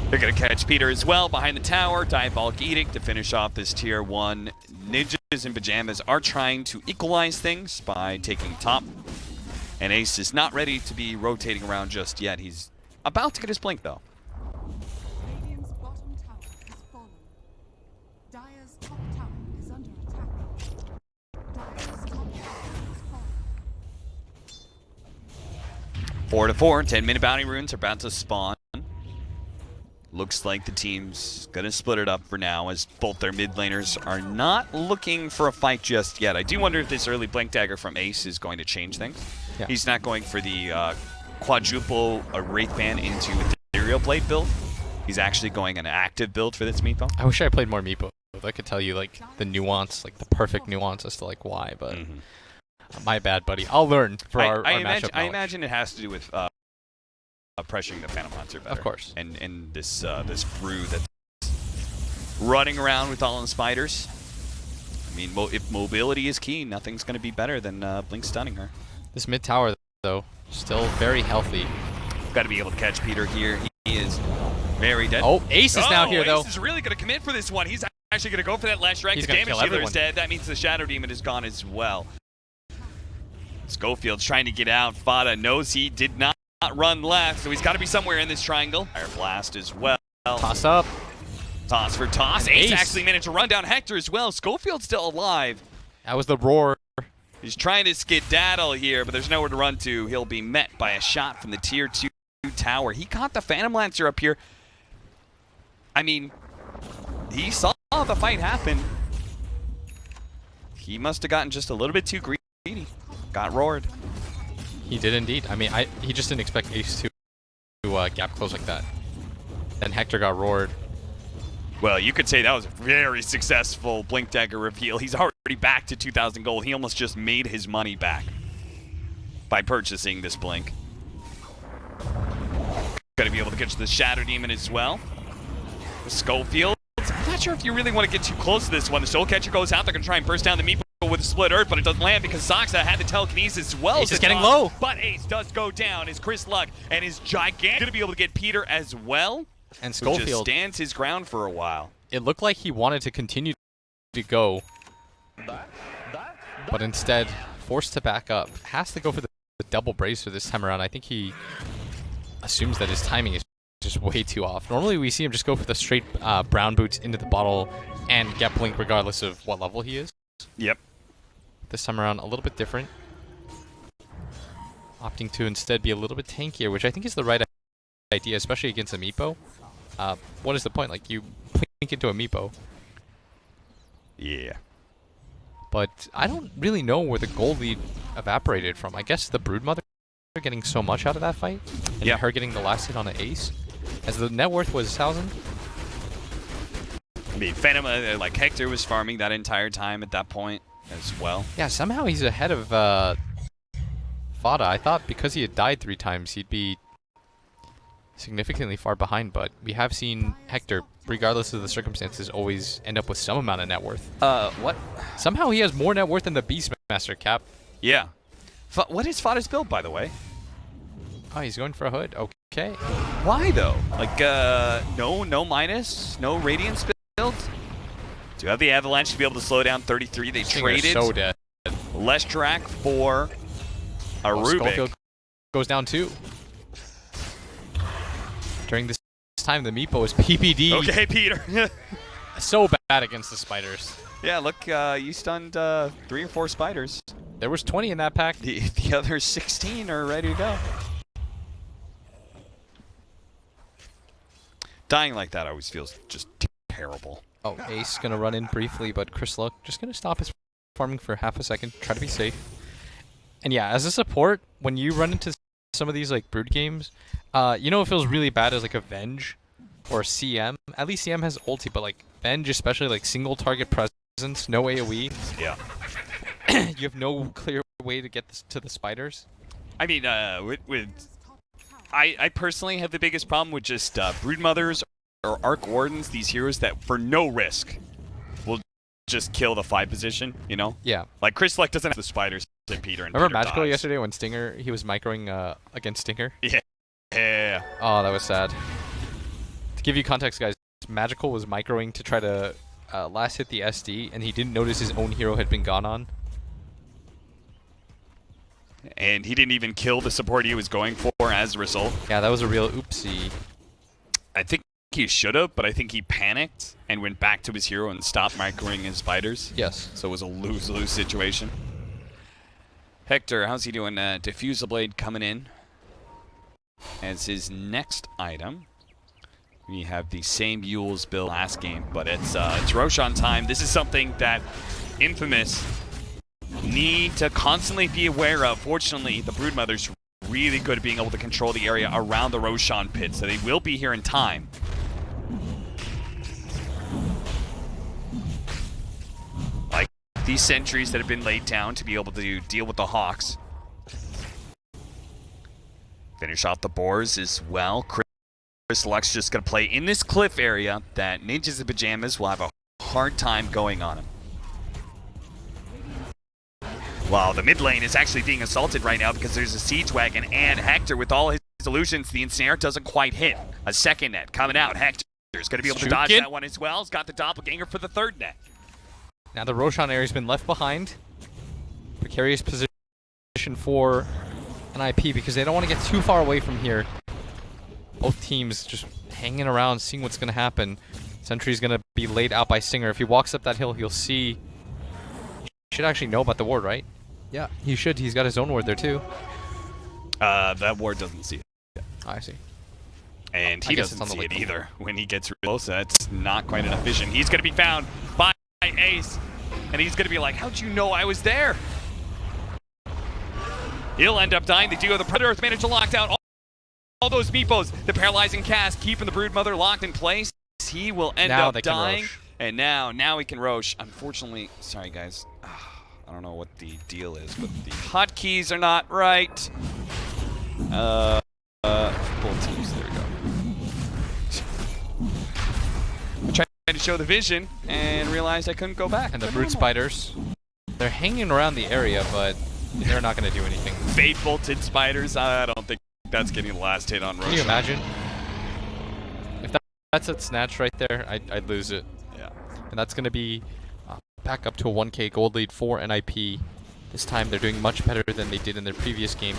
They're going to catch Peter as well behind the tower. Diabolic Edict to finish off this tier 1. Ninjas in Pajamas are trying to equalize things by taking top. And Ace is not ready to be rotating around just yet. He's about to get his blink, though. Radiant's bottom tower has fallen. Dire's top tower is under attack. Dire's top tower has fallen. 4-4, 10-minute bounty runes are about to spawn. Looks like the team's gonna split it up for now, as both their mid laners are not looking for a fight just yet. I do wonder if this early blink dagger from Ace is going to change things. Yeah. He's not going for the quadruple Wraith Band into Ethereal Blade build. He's actually going an active build for this Meepo. I wish I played more Meepo. I could tell you like the nuance, like the perfect nuance as to like why, but my bad, buddy. I'll learn for our matchup knowledge. I imagine it has to do with pressuring the Phantom Hunter better. Of course. And this this brew that's running around with all the spiders. I mean, if mobility is key, nothing's going to be better than Blink stunning her. This mid tower, though, still very healthy. Got to be able to catch Peter here. He is very dead. Oh, Ace is now here, though. Ace is really going to commit for this one. He's actually going to go for that last rank. He's The gonna damage kill dealer is everyone. dead. That means the Shadow Demon is gone as well. Schofield's trying to get out. Fada knows he did not run left, so he's got to be somewhere in this triangle. Fire Blast as well. Toss up. Toss for toss. And Ace Ace actually managed to run down Hector as well. Schofield's still alive. That was the roar. He's trying to skedaddle here, but there's nowhere to run to. He'll be met by a shot from the tier 2 tower. He caught the Phantom Lancer up here. I mean, he saw the fight happen. He must have gotten just a little bit too greedy. Got roared. He did indeed. I mean, he just didn't expect Ace to gap close like that. Then Hector got roared. Well, you could say that was a very successful Blink Dagger reveal. He's already back to 2,000 gold. He almost just made his money back by purchasing this Blink. Got to be able to get to the Shadow Demon as well. The Schofield. I'm not sure if you really want to get too close to this one. The Soul Catcher goes out. They're going to try and burst down the Meepo with a Split Earth, but it doesn't land because Soxa had the telekinesis as well. Ace is getting low. But Ace does go down as Chris Luck and his gigantic going to be able to get Peter as well. And Who just Schofield stands his ground for a while. It looked like he wanted to continue to go, but instead forced to back up. Has to go for the double bracer this time around. I think he assumes that his timing is just way too off. Normally we see him just go for the straight brown boots into the bottle and get Blink regardless of what level he is. Yep. This time around a little bit different. Opting to instead be a little bit tankier, which I think is the right idea, especially against a Meepo. What is the point? Like, you blink into a Meepo. Yeah. But I don't really know where the gold lead evaporated from. I guess the Broodmother getting so much out of that fight, and her getting the last hit on an ace, as the net worth was 1,000. I mean, Phantom, like Hector was farming that entire time at that point as well. Yeah, somehow he's ahead of Fada. I thought because he had died 3 times, he'd be significantly far behind, but we have seen Hector, regardless of the circumstances, always end up with some amount of net worth. What? Somehow he has more net worth than the Beastmaster, Cap. Yeah. What is Fada's build, by the way? Oh, he's going for a hood. Okay. Why, though? Like, no minus, no Radiance build? Do have the Avalanche to be able to slow down 33. They traded so dead. Lestrak for a Rubik. Schofield goes down too. During this time, the Meepo is PPD. Okay, Peter. So bad against the spiders. Yeah, look, you stunned 3 or 4 spiders. There was 20 in that pack. The other 16 are ready to go. Dying like that always feels just terrible. Oh, Ace gonna run in briefly, but Chris Luck just gonna stop his farming for half a second, try to be safe. And yeah, as a support, when you run into some of these like Brood games, you know it feels really bad as like a Venge or a CM. At least CM has ulti, but like Venge, especially like single target presence, no AoE. Yeah. You have no clear way to get this to the spiders. I mean, I personally have the biggest problem with just Broodmothers or Arc Wardens, these heroes that for no risk will just kill the 5 position, you know? Yeah. Like Chris Luck doesn't have the spiders and Peter and Remember Peter Magical dies. yesterday when Stinger, he was microing against Stinger? Yeah. Yeah. Oh, that was sad. To give you context, guys, Magical was microing to try to last hit the SD, and he didn't notice his own hero had been gone on. And he didn't even kill the support he was going for as a result. Yeah, that was a real oopsie. I think he should have, but I think he panicked and went back to his hero and stopped microing his spiders. Yes. So it was a lose-lose situation. Hector, how's he doing? Diffusal Blade coming in as his next item. We have the same Yule's build last game, but it's Roshan time. This is something that Infamous need to constantly be aware of. Fortunately, the Broodmother's really good at being able to control the area around the Roshan pit, so they will be here in time. Like these sentries that have been laid down to be able to deal with the Hawks. Finish off the boars as well. Chris Luck's just going to play in this cliff area that Ninjas and Pajamas will have a hard time going on him. Wow, the mid lane is actually being assaulted right now because there's a siege wagon, and Hector, with all his illusions, the ensnare doesn't quite hit. A second net coming out. Hector's going to be able to dodge that one as well. He's got the doppelganger for the 3rd net. Now the Roshan area's been left behind. Precarious position for an IP because they don't want to get too far away from here. Both teams just hanging around, seeing what's going to happen. Sentry's going to be laid out by Stinger. If he walks up that hill, he'll see. He should actually know about the ward, right? Yeah, he should. He's got his own ward there, too. That ward doesn't see it. Oh, I see. And he doesn't see it either. When he gets close, that's not quite enough vision. He's going to be found by Ace, and he's going to be like, how'd you know I was there? He'll end up dying. The duo, the Predators, managed to lock down all those Meepos. The paralyzing cast keeping the Broodmother locked in place. he will end now up they can dying. Roche. And now he can Roche. Unfortunately, sorry guys. I don't know what the deal is, but the hotkeys are not right. Both teams, there we go. I tried to show the vision and realized I couldn't go back. And the Brute Spiders, they're hanging around the area, but they're not going to do anything. Fate bolted spiders, I don't think that's getting the last hit on Roche. Can you imagine? If that's a snatch right there, I'd lose it. Yeah. And that's going to be back up to a 1k gold lead for NIP. This time they're doing much better than they did in their previous game.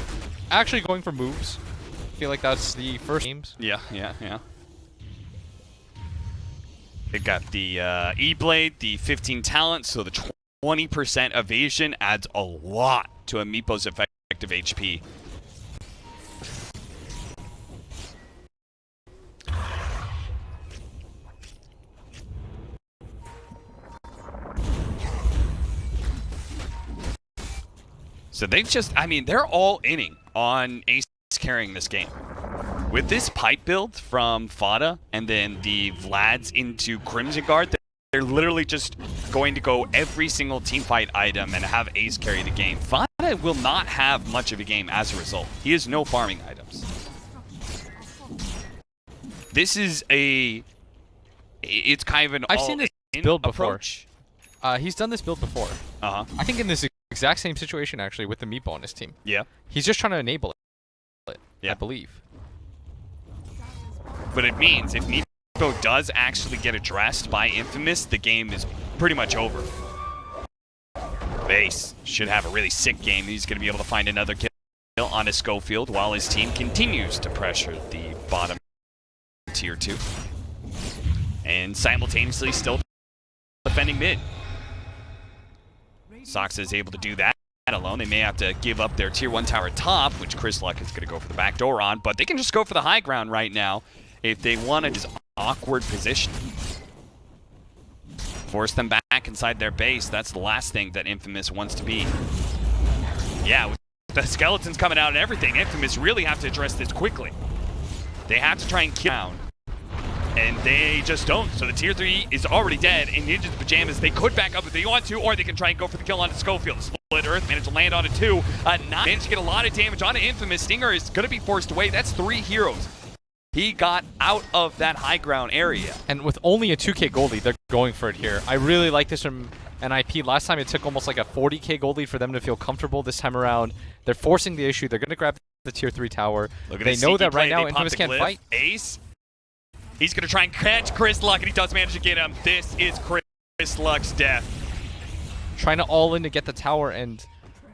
Actually going for moves. I feel like that's the first games. Yeah. They got the E-Blade, the 15 talent, so the 20% evasion adds a lot to a Meepo's effective HP. So they've just, I mean, they're all inning on Ace carrying this game. With this pipe build from Fada and then the Vlads into Crimson Guard, they're literally just going to go every single teamfight item and have Ace carry the game. Fada will not have much of a game as a result. He has no farming items. This is it's kind of an I've seen this build before. approach. He's done this build before. Uh-huh. I think in this exact same situation actually with the Meepo on his team. Yeah. He's just trying to enable it, Yeah. I believe. But it means if Meepo does actually get addressed by Infamous, the game is pretty much over. Ace should have a really sick game. He's going to be able to find another kill on his Schofield while his team continues to pressure the bottom tier 2. And simultaneously still defending mid. Sox is able to do that alone. They may have to give up their tier 1 tower top, which Chris Luck is going to go for the back door on, but they can just go for the high ground right now if they want to just awkward position. Force them back inside their base. That's the last thing that Infamous wants to be. Yeah, with the skeletons coming out and everything, Infamous really have to address this quickly. They have to try and kill down. And they just don't. So the tier 3 is already dead. In Ninja's Pajamas, they could back up if they want to, or they can try and go for the kill onto Schofield. Split Earth managed to land on it too. Managed to get a lot of damage onto Infamous. Stinger is going to be forced away. That's 3 heroes. He got out of that high ground area. And with only a 2k gold lead, they're going for it here. I really like this from NIP. Last time it took almost like a 40k gold lead for them to feel comfortable. This time around, they're forcing the issue. They're going to grab the tier 3 tower. They know that right now Infamous can't fight. Ace. He's going to try and catch Chris Luck, and he does manage to get him. This is Chris Luck's death. Trying to all in to get the tower, and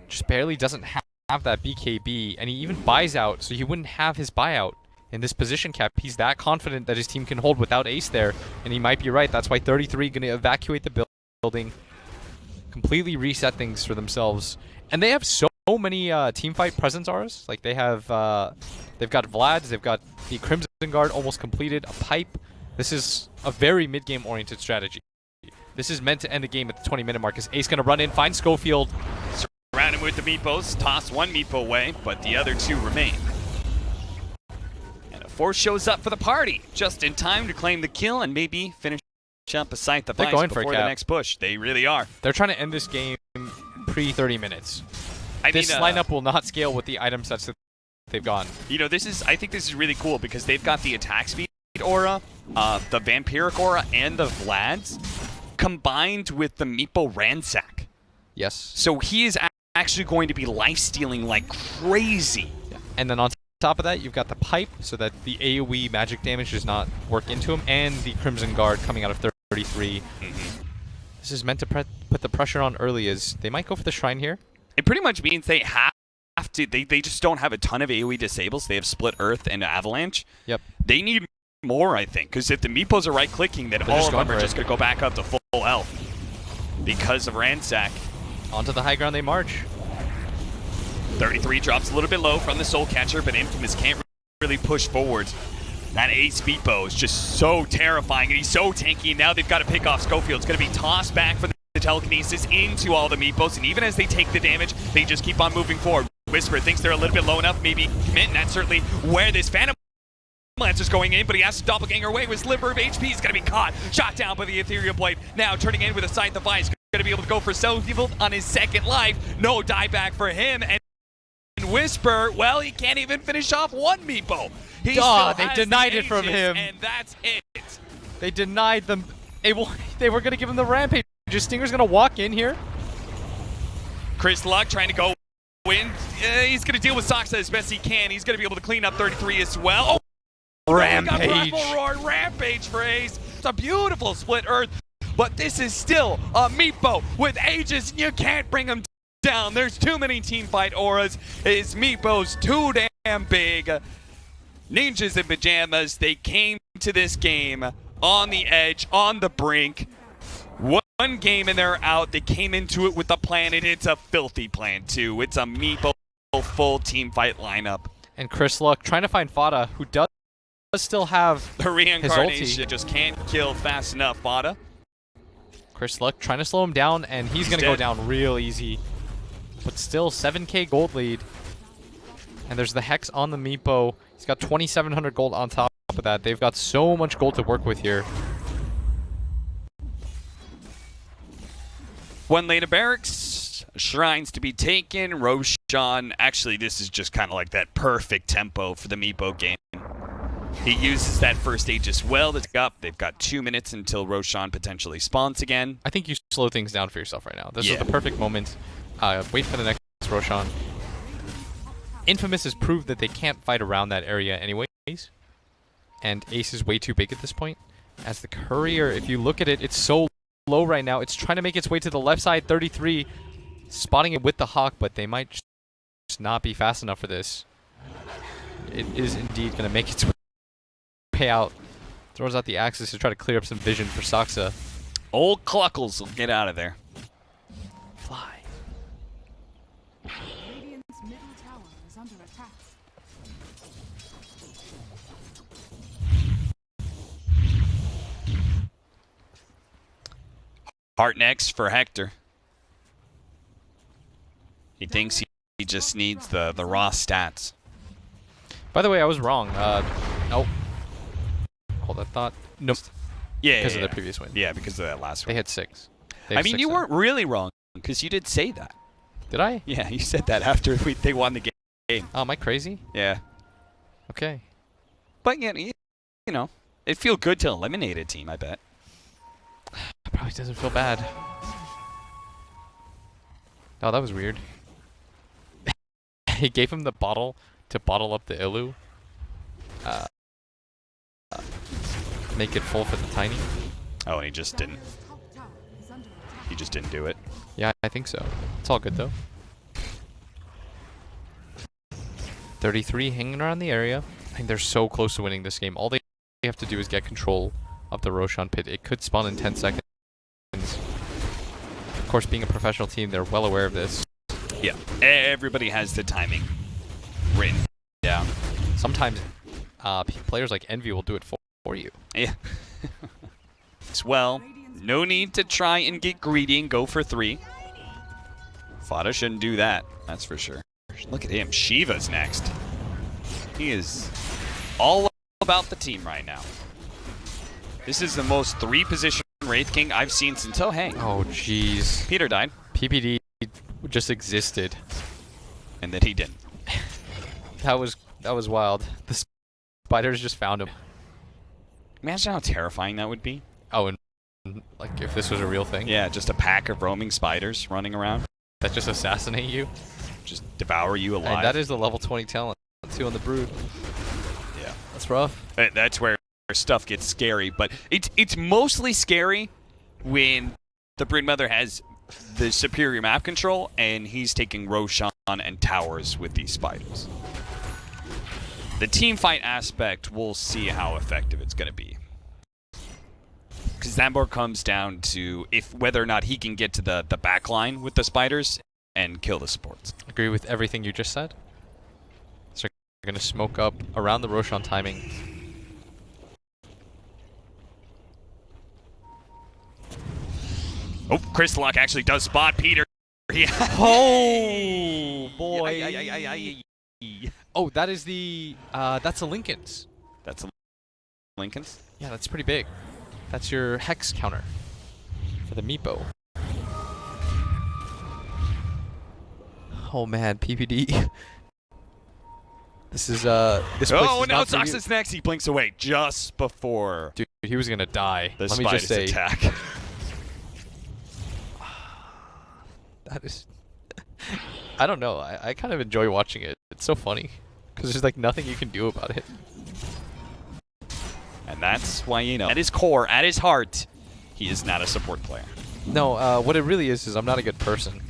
just barely doesn't have that BKB. And he even buys out, so he wouldn't have his buyout in this position cap. He's that confident that his team can hold without Ace there, and he might be right. That's why 33 going to evacuate the building, completely reset things for themselves. And they have so many teamfight presence auras. Like they have, they've got Vlad's, they've got the Crimson Guard almost completed, a pipe. This is a very mid-game oriented strategy. This is meant to end the game at the 20-minute mark. Is Ace going to run in, find Schofield? Surround him with the Meepos, toss one Meepo away, but the other 2 remain. And a 4th shows up for the party, just in time to claim the kill and maybe finish up a Scythe of Ice before the next push. They really are. They're trying to end this game pre-30 minutes. This lineup will not scale with the item sets that they've gone. You know, I think this is really cool because they've got the attack speed aura, the vampiric aura, and the Vlad's combined with the Meepo Ransack. Yes. So he is actually going to be life-stealing like crazy. Yeah. And then on top of that, you've got the pipe so that the AoE magic damage does not work into him, and the Crimson Guard coming out of 33. This is meant to put the pressure on early, as they might go for the Shrine here. It pretty much means they have to, they just don't have a ton of AoE disables. They have Split Earth and Avalanche. Yep. They need more, I think, because if the Meepos are right-clicking, then all of them are just going to go back up to full health because of Ransack. Onto the high ground they march. 33 drops a little bit low from the Soul Catcher, but Infamous can't really push forward. That Ace Meepo is just so terrifying, and he's so tanky, and now they've got to pick off Schofield. It's going to be tossed back for the telekinesis into all the Meepos, and even as they take the damage, they just keep on moving forward. Whisper thinks they're a little bit low enough, maybe commit, and that's certainly where this Phantom Lancer's going in, but he has to doppelganger away with Sliver of HP. He's going to be caught. Shot down by the Ethereal Blade. Now turning in with a Scythe of Ice. Going to be able to go for Soulfield on his second life. No dieback for him. And Whisper, well, he can't even finish off one Meepo. They denied it from him. And that's it. They denied them. They were going to give him the Rampage. Stinger's going to walk in here. Chris Luck trying to go in. He's going to deal with Soxa as best he can. He's going to be able to clean up 33 as well. Oh, Rampage. Rampage for Ace. It's a beautiful split Earth, but this is still a Meepo with Aegis, and you can't bring him down. There's too many teamfight auras. His Meepo's too damn big. Ninjas in pajamas, they came to this game on the edge, on the brink. One game and they're out. They came into it with a plan, and it's a filthy plan too. It's a Meepo full teamfight lineup. And Chris Luck trying to find Fada, who does still have the reincarnation, just can't kill fast enough. Fada. Chris Luck trying to slow him down, and he's going to go down real easy. But still, 7k gold lead. And there's the Hex on the Meepo. He's got 2,700 gold on top of that. They've got so much gold to work with here. One lane of barracks, shrines to be taken. Roshan, actually, this is just kind of like that perfect tempo for the Meepo game. He uses that first Aegis well to up. They've got 2 minutes until Roshan potentially spawns again. I think you slow things down for yourself right now. This is the perfect moment. Wait for the next Roshan. Infamous has proved that they can't fight around that area anyways. And Ace is way too big at this point. As the Courier, if you look at it, it's so low right now. It's trying to make its way to the left side, 33. Spotting it with the Hawk, but they might just not be fast enough for this. It is indeed going to make its way out. Throws out the Axis to try to clear up some vision for Soxa. Old Cluckles will get out of there. Fly. Radiant's middle tower is under attack. Heart next for Hector. He thinks he just needs the raw stats. By the way, I was wrong. Nope. Hold that thought. Nope. Yeah, because of the previous win. Yeah, because of that last one. They had 6. I mean, you weren't really wrong, because you did say that. Did I? Yeah, you said that after they won the game. Oh, am I crazy? Yeah. Okay. But, yeah, you know, it'd feel good to eliminate a team, I bet. It probably doesn't feel bad. Oh, that was weird. He gave him the bottle to bottle up the Illu. Make it full for the Tiny. Oh, and he just didn't. He just didn't do it. Yeah, I think so. It's all good, though. 33 hanging around the area. I think they're so close to winning this game. All they have to do is get control of the Roshan pit. It could spawn in 10 seconds. Of course, being a professional team, they're well aware of this. Yeah, everybody has the timing written down. Sometimes players like Envy will do it for you. Yeah. Well, no need to try and get greedy and go for 3. Fada shouldn't do that, that's for sure. Look at him. Shiva's next. He is all about the team right now. This is the most 3-position Wraith King I've seen since... Oh, hey. Oh, jeez. Peter died. PPD just existed. And then he didn't. That was wild. The spiders just found him. Imagine how terrifying that would be. Oh, and like if this was a real thing? Yeah, just a pack of roaming spiders running around. That just assassinate you? Just devour you alive. And that is the level 20 talent, too, on the Brood. Yeah. That's rough. That's where stuff gets scary, but it's mostly scary when the Broodmother has the superior map control and he's taking Roshan and towers with these spiders. The team fight aspect, we'll see how effective it's going to be. Because that more comes down to whether or not he can get to the back line with the spiders and kill the supports. Agree with everything you just said. So we're going to smoke up around the Roshan timing. Oh, Chris Luck actually does spot Peter. Oh, boy. Oh, that is the, that's the Lincolns. That's Lincoln's. Yeah, that's pretty big. That's your hex counter for the Meepo. Oh man, PPD. This is this. Oh, now Sox is next. He blinks away just before. Dude, he was gonna die. The Let me just say. attack. That is. I don't know. I kind of enjoy watching it. It's so funny because there's like nothing you can do about it. And that's why, you know, at his core, at his heart, he is not a support player. No, what it really is I'm not a good person.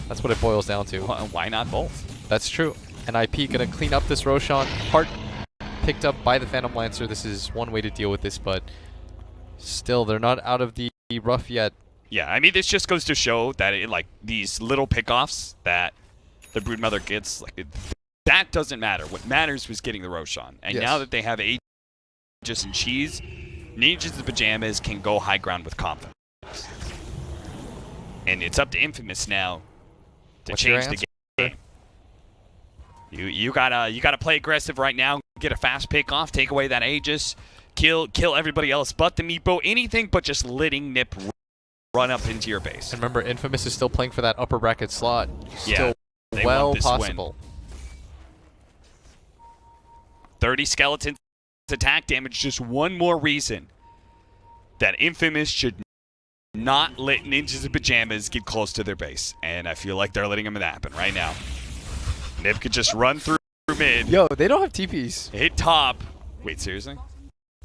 That's what it boils down to. Well, why not both? That's true. And IP gonna clean up this Roshan. Heart picked up by the Phantom Lancer. This is one way to deal with this, but still, they're not out of the rough yet. Yeah, I mean, this just goes to show that like these little pickoffs that the Broodmother gets, like that doesn't matter. What matters was getting the Roshan. And now that they have Aegis and Cheese, Ninjas and Pajamas can go high ground with confidence. And it's up to Infamous now to change the game. You gotta play aggressive right now. Get a fast pick off. Take away that Aegis. Kill everybody else but the Meepo. Anything but just letting Nip run up into your base. And remember, Infamous is still playing for that upper bracket slot. Yeah, still well possible. 30 skeletons attack damage. Just one more reason that Infamous should not let Ninjas and Pajamas get close to their base. And I feel like they're letting them happen right now. Nip could just run through mid. Yo, they don't have TPs. Hit top. Wait, seriously?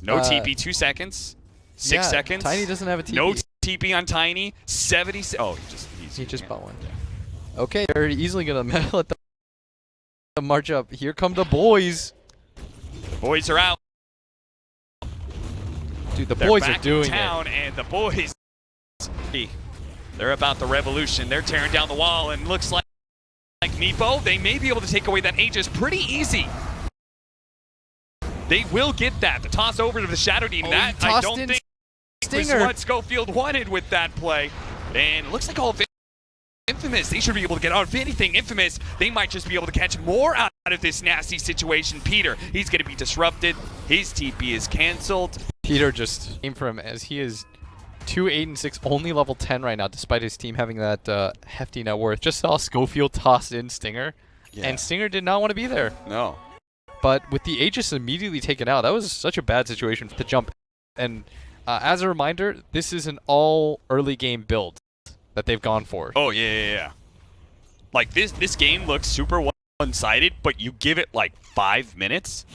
No TP, 2 seconds. 6 seconds. Tiny doesn't have a TP. No TP on Tiny. 70. Oh, he just bought one. Okay, they're easily gonna let them march up. Here come the boys. The boys are out. Dude, the boys are doing it. And the boys, they're about the revolution. They're tearing down the wall, and looks like Meepo, they may be able to take away that Aegis pretty easy. They will get that. The toss over to the Shadow Demon. That I don't think was what Schofield wanted with that play. And it looks like all of Infamous, they should be able to get out of anything. Infamous, they might just be able to catch more out of this nasty situation. Peter, he's going to be disrupted. His TP is canceled. Peter just came for him as he is 2-8-6, only level 10 right now, despite his team having that hefty net worth. Just saw Schofield toss in Stinger, and Stinger did not want to be there. No. But with the Aegis immediately taken out, that was such a bad situation to jump. And as a reminder, this is an all early game build that they've gone for. Oh, yeah. Like, this game looks super one-sided, but you give it, like, 5 minutes.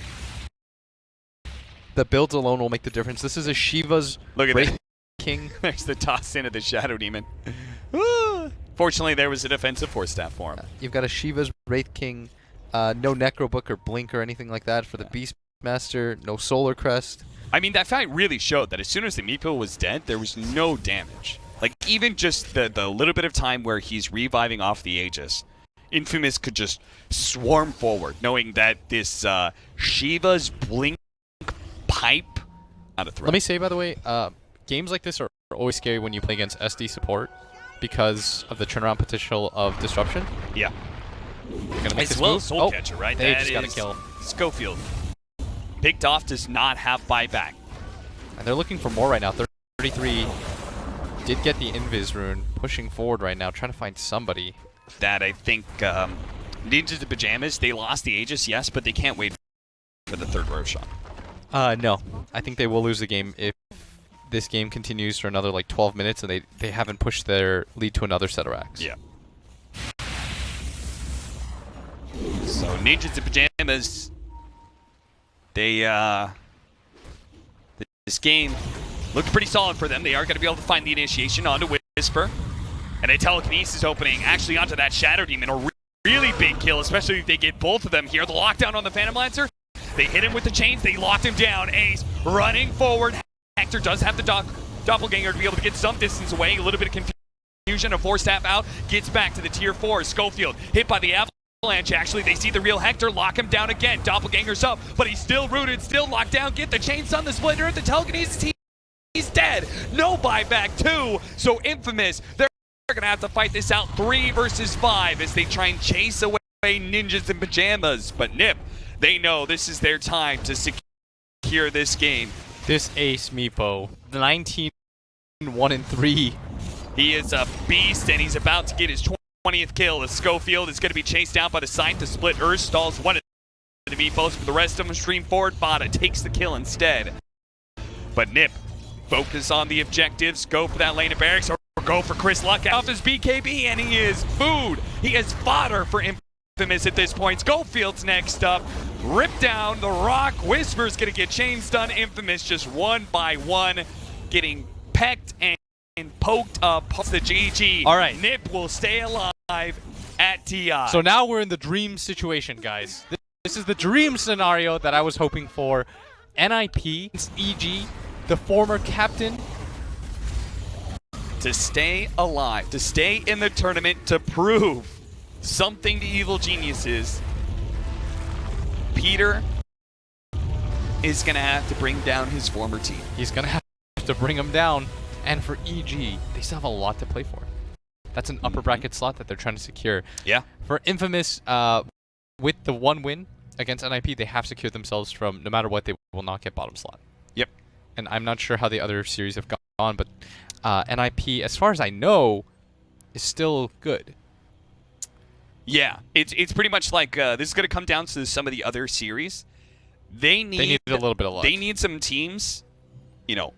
The builds alone will make the difference. This is a Shiva's Wraith King. There's the toss in of the Shadow Demon. Fortunately, there was a defensive force staff for him. You've got a Shiva's Wraith King, no Necrobook or Blink or anything like that for the Beastmaster, no Solar Crest. I mean, that fight really showed that as soon as the Meepo was dead, there was no damage. Like, even just the little bit of time where he's reviving off the Aegis, Infamous could just swarm forward, knowing that this Shiva's Blink pipe not a threat. Let me say, by the way, games like this are always scary when you play against SD support because of the turnaround potential of disruption. Yeah. Gonna make as well as Soul Catcher, right? They that just got a kill. Schofield. Picked off does not have buyback. And they're looking for more right now. 33 did get the Invis rune, pushing forward right now, trying to find somebody. That I think Ninjas and Pajamas, they lost the Aegis, yes, but they can't wait for the third Roshan. No. I think they will lose the game if this game continues for another like 12 minutes and they haven't pushed their lead to another set of racks. Yeah. So Ninjas and Pajamas, they this game looked pretty solid for them. They are going to be able to find the initiation onto Whisper. And a telekinesis opening actually onto that Shadow Demon. A really big kill, especially if they get both of them here. The lockdown on the Phantom Lancer. They hit him with the chains. They locked him down. Ace running forward. Hector does have the doppelganger to be able to get some distance away. A little bit of confusion. A 4-staff out. Gets back to the tier 4. Schofield hit by the avalanche. Actually, they see the real Hector. Lock him down again. Doppelganger's up, but he's still rooted. Still locked down. Get the chains on the splitter. The telekinesis. He's dead. No buyback too. So Infamous, they're going to have to fight this out 3 versus 5 as they try and chase away ninjas in pajamas. But Nip, they know this is their time to secure this game. This ace Meepo, 19-1-3. He is a beast, and he's about to get his 20th kill. As Schofield is going to be chased out by the side to split. Stalls one of the Meepos, but the rest of them stream forward. Bada takes the kill instead. But Nip, focus on the objectives. Go for that lane of barracks, or go for Chris Luck off his BKB, and he is food. He is fodder for Infamous at this point. Schofield's next up. Rip down the rock. Whisper's going to get chains done. Infamous just one by one, getting pecked and poked up. The GG. All right. Nip will stay alive at TI. So now we're in the dream situation, guys. This is the dream scenario that I was hoping for. NIP, EG, the former captain. To stay alive, to stay in the tournament, to prove something to Evil Geniuses, Peter is going to have to bring down his former team. He's going to have to bring him down. And for EG, they still have a lot to play for. That's an upper bracket slot that they're trying to secure. Yeah. For Infamous, with the one win against NIP, they have secured themselves from, no matter what, they will not get bottom slot. Yep. And I'm not sure how the other series have gone, but NIP, as far as I know, is still good. Yeah, it's pretty much like this is going to come down to some of the other series. They need a little bit of luck. They need some teams, you know,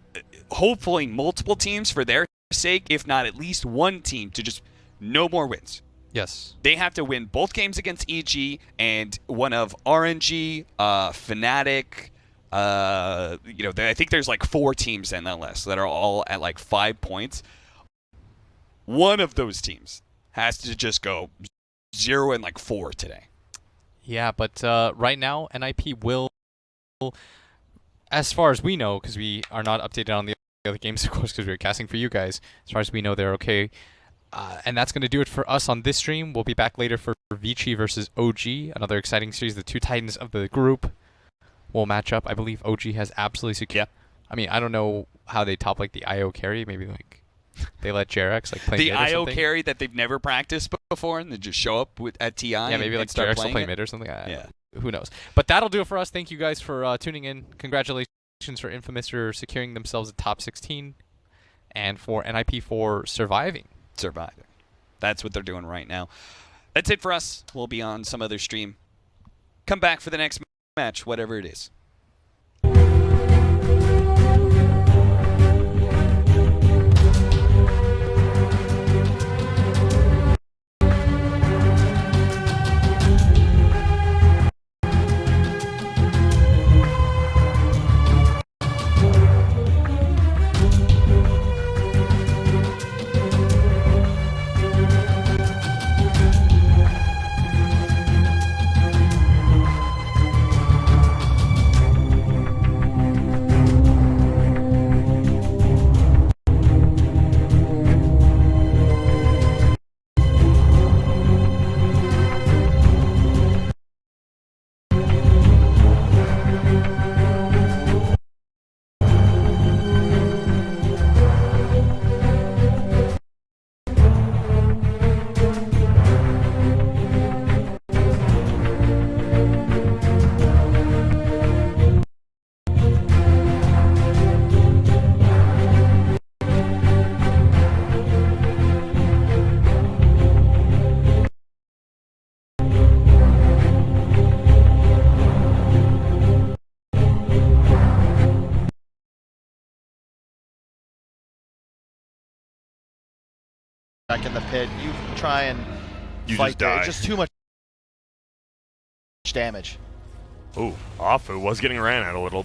hopefully multiple teams for their sake, if not at least one team to just no more wins. Yes. They have to win both games against EG and one of RNG, Fnatic. You know, I think there's like 4 teams in that list that are all at like 5 points. One of those teams has to just go 0 and like 4 today. Yeah, but right now, NIP will, as far as we know, because we are not updated on the other games, of course, because we're casting for you guys. As far as we know, they're okay. And that's going to do it for us on this stream. We'll be back later for Vici versus OG, another exciting series. The 2 titans of the group will match up. I believe OG has absolutely secured. I mean, I don't know how they top like the IO carry. Maybe like they let Jerax like play the mid or IO something. carry that they've never practiced before, and they just show up at TI. Yeah, maybe like start Jerax will play it. mid or something. Yeah. Who knows? But that'll do it for us. Thank you guys for tuning in. Congratulations for Infamous for securing themselves a top 16, and for NIP for surviving. That's what they're doing right now. That's it for us. We'll be on some other stream. Come back for the next match, whatever it is. Back in the pit, you try and fight just there. die. It's just too much damage. Ooh, Afu was getting ran at a little,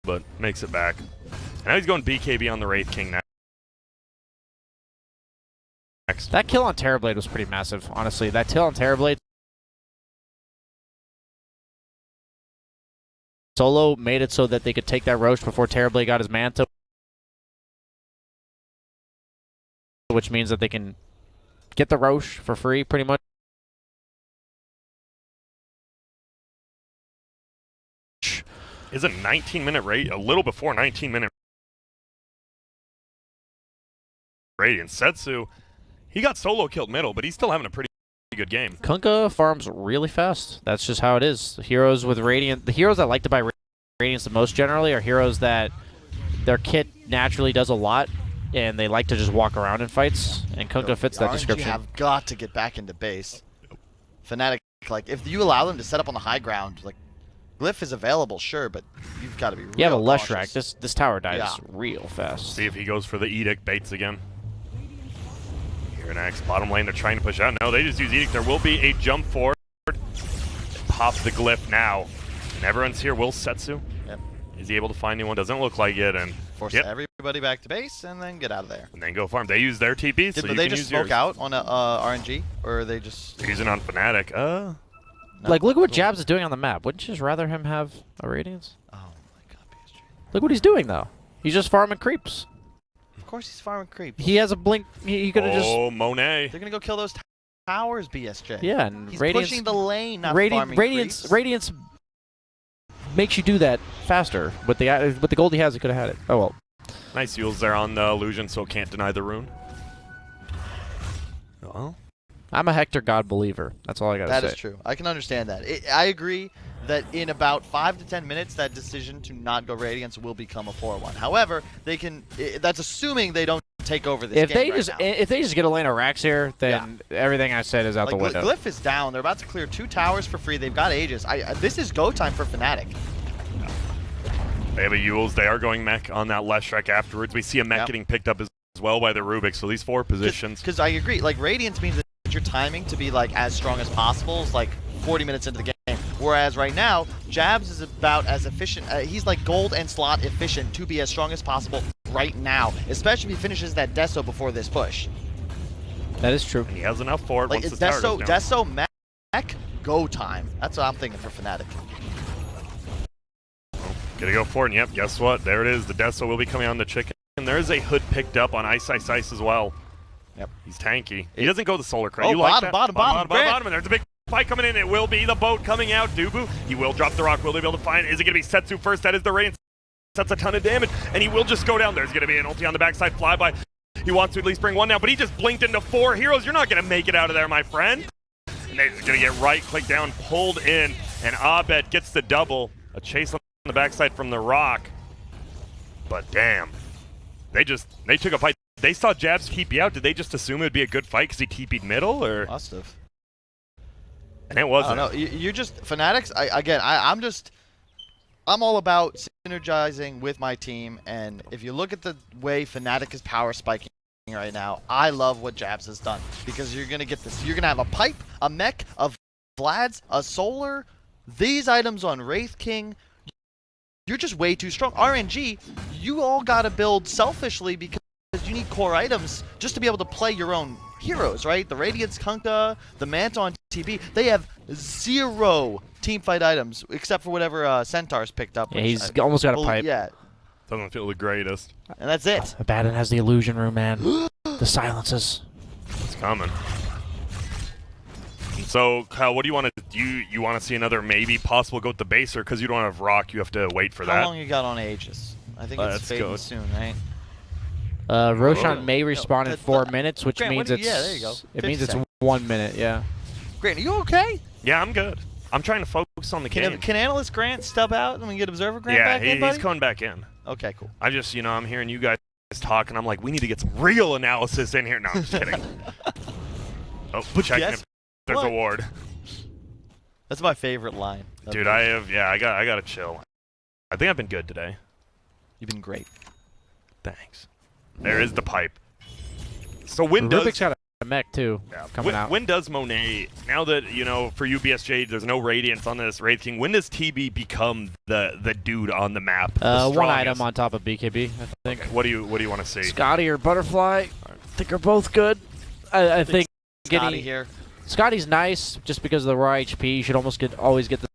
but makes it back. And now he's going BKB on the Wraith King next. That kill on Terrorblade was pretty massive, honestly. That kill on Terrorblade solo made it so that they could take that Roche before Terrorblade got his Manta, which means that they can get the Roche for free, pretty much. Is a 19-minute rate, a little before 19-minute radiant. Setsu, he got solo killed middle, but he's still having a pretty good game. Kunkka farms really fast. That's just how it is. Heroes with Radiant, the heroes that like to buy Radiance the most generally are heroes that their kit naturally does a lot, and they like to just walk around in fights, and Kunkka fits that description. RNG have got to get back into base. Fnatic, like, if you allow them to set up on the high ground, like, Glyph is available, sure, but you've got to be real You have a cautious. Leshrac. This tower dies real fast. See if he goes for the Edict baits again. Here next, bottom lane, they're trying to push out. No, they just use Edict. There will be a jump forward. Pop the Glyph now. And everyone's here. Will Setsu? Yep. Is he able to find anyone? Doesn't look like it. And force everybody back to base and then get out of there. And then go farm. They use their TP, so Did you they can just use smoke yours. out on a RNG, or are they just They're using on Fnatic? No. Like, look at what Jabs is doing on the map. Wouldn't you just rather him have a Radiance? Oh my god, PSG. Look what he's doing, though. He's just farming creeps. Of course he's farming creeps. He has a blink. He could have just... Oh, Monet. They're gonna go kill those towers, BSJ. Yeah, and he's Radiance... pushing the lane, not farming Radiance creeps. Radiance makes you do that faster. With the gold he has, he could have had it. Oh, well. Nice Yules there on the illusion, so can't deny the rune. Well, I'm a Hector God believer. That's all I got to say. That is true. I can understand that. I agree that in about 5 to 10 minutes, that decision to not go Radiance will become a 4-1. However, they can. That's assuming they don't take over this game right now. If they just get a lane of racks here, then everything I said is out the window. Glyph is down. They're about to clear 2 towers for free. They've got Aegis. This is go time for Fnatic. they have a Yules. They are going mech on that Leshrac afterwards. We see a mech getting picked up as well by the Rubik. So these 4 positions. Because I agree. Like, Radiance means that your timing to be like as strong as possible is like 40 minutes into the game. Whereas right now, Jabs is about as efficient. He's like gold and slot efficient to be as strong as possible right now, especially if he finishes that Deso before this push. That is true. And he has enough for it Like, once it's the tower goes down. Deso mech go time. That's what I'm thinking for Fnatic. Gonna go for it, and yep, guess what? There it is. The Deso will be coming on the chicken. And there is a hood picked up on Ice Ice Ice as well. Yep. He's tanky. He doesn't go the solar crate. Oh, You like bottom, that? bottom. And there's a big fight coming in. It will be the boat coming out. Dubu, he will drop the rock. Will they be able to find? Is it going to be Setsu first? That is the Radiance. That's a ton of damage, and he will just go down. There's going to be an ulti on the backside flyby. He wants to at least bring 1 down, but he just blinked into 4 heroes. You're not going to make it out of there, my friend. And they're going to get right click down, pulled in, and Abed gets the double. A chase on the backside from the rock. But damn, they took a fight. They saw Jabs TP out. Did they just assume it would be a good fight because he TP'd middle, or? Must have. And it wasn't. I don't know. You're just Fanatics. I'm all about synergizing with my team, and if you look at the way Fnatic is power spiking right now, I love what Jabs has done, because you're gonna get this. You're gonna have a pipe, a mech, a Vlad's, a solar. These items on Wraith King. You're just way too strong. RNG, you all gotta build selfishly because you need core items just to be able to play your own heroes, right? The Radiance Kunkka, the Manta on TP, they have 0 teamfight items except for whatever Centaur's picked up. Yeah, he's almost got a pipe. Yeah, Doesn't feel the greatest. and that's it. Abaddon has the illusion room, man. The silences. It's coming. So, Kyle, what do you want to do? You want to see another maybe possible go to the base, or because you don't have rock, you have to wait for that? How long you got on Aegis? I think it's Let's fading go. soon, right? Roshan may respawn in 4 minutes, which Grant, means what do you- yeah, there you go. it means 50 it's seconds. 1 minute. Yeah. Grant, are you okay? Yeah, I'm good. I'm trying to focus on the game. Can Analyst Grant stub out and we get Observer Grant Yeah, back in, buddy? he's coming back in. Okay, cool. I just, I'm hearing you guys talk, and I'm like, we need to get some real analysis in here. No, I'm just kidding. Oh, checking guess if there's what? a ward. That's my favorite line. Dude, I gotta chill. I think I've been good today. You've been great. Thanks. There is the pipe. So when does Rubik's got a mech too coming out. when does Monet, now that for UBSJ there's no Radiance on this Wraith King, when does TB become the dude on the map? The 1 item on top of BKB, I think. Okay, what do you want to see? Scotty or Butterfly, I think are both good. I think Scotty here. Scotty's nice just because of the raw HP. You should always get the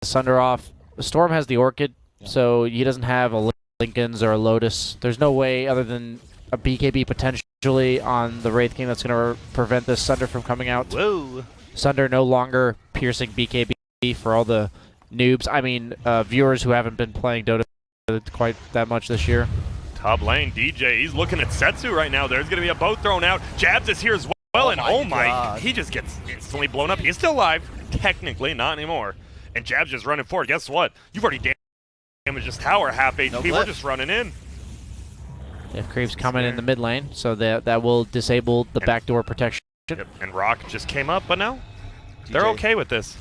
Sunder off. Storm has the Orchid, so he doesn't have a Lincoln's or a Lotus. There's no way other than a BKB potentially on the Wraith King that's going to prevent this Sunder from coming out. Whoa. Sunder no longer piercing BKB for all the noobs. I mean, viewers who haven't been playing Dota quite that much this year. Top lane, DJ, he's looking at Setsu right now. There's going to be a boat thrown out. Jabs is here as well. well, and oh my, God. he just gets instantly blown up. He's still alive, technically, not anymore. And Jab's just running forward. Guess what? You've already damaged this tower half HP. We're just running in. If Creep's coming in the mid lane, so that will disable the backdoor protection. Yep. And Rock just came up, but no, they're okay with this.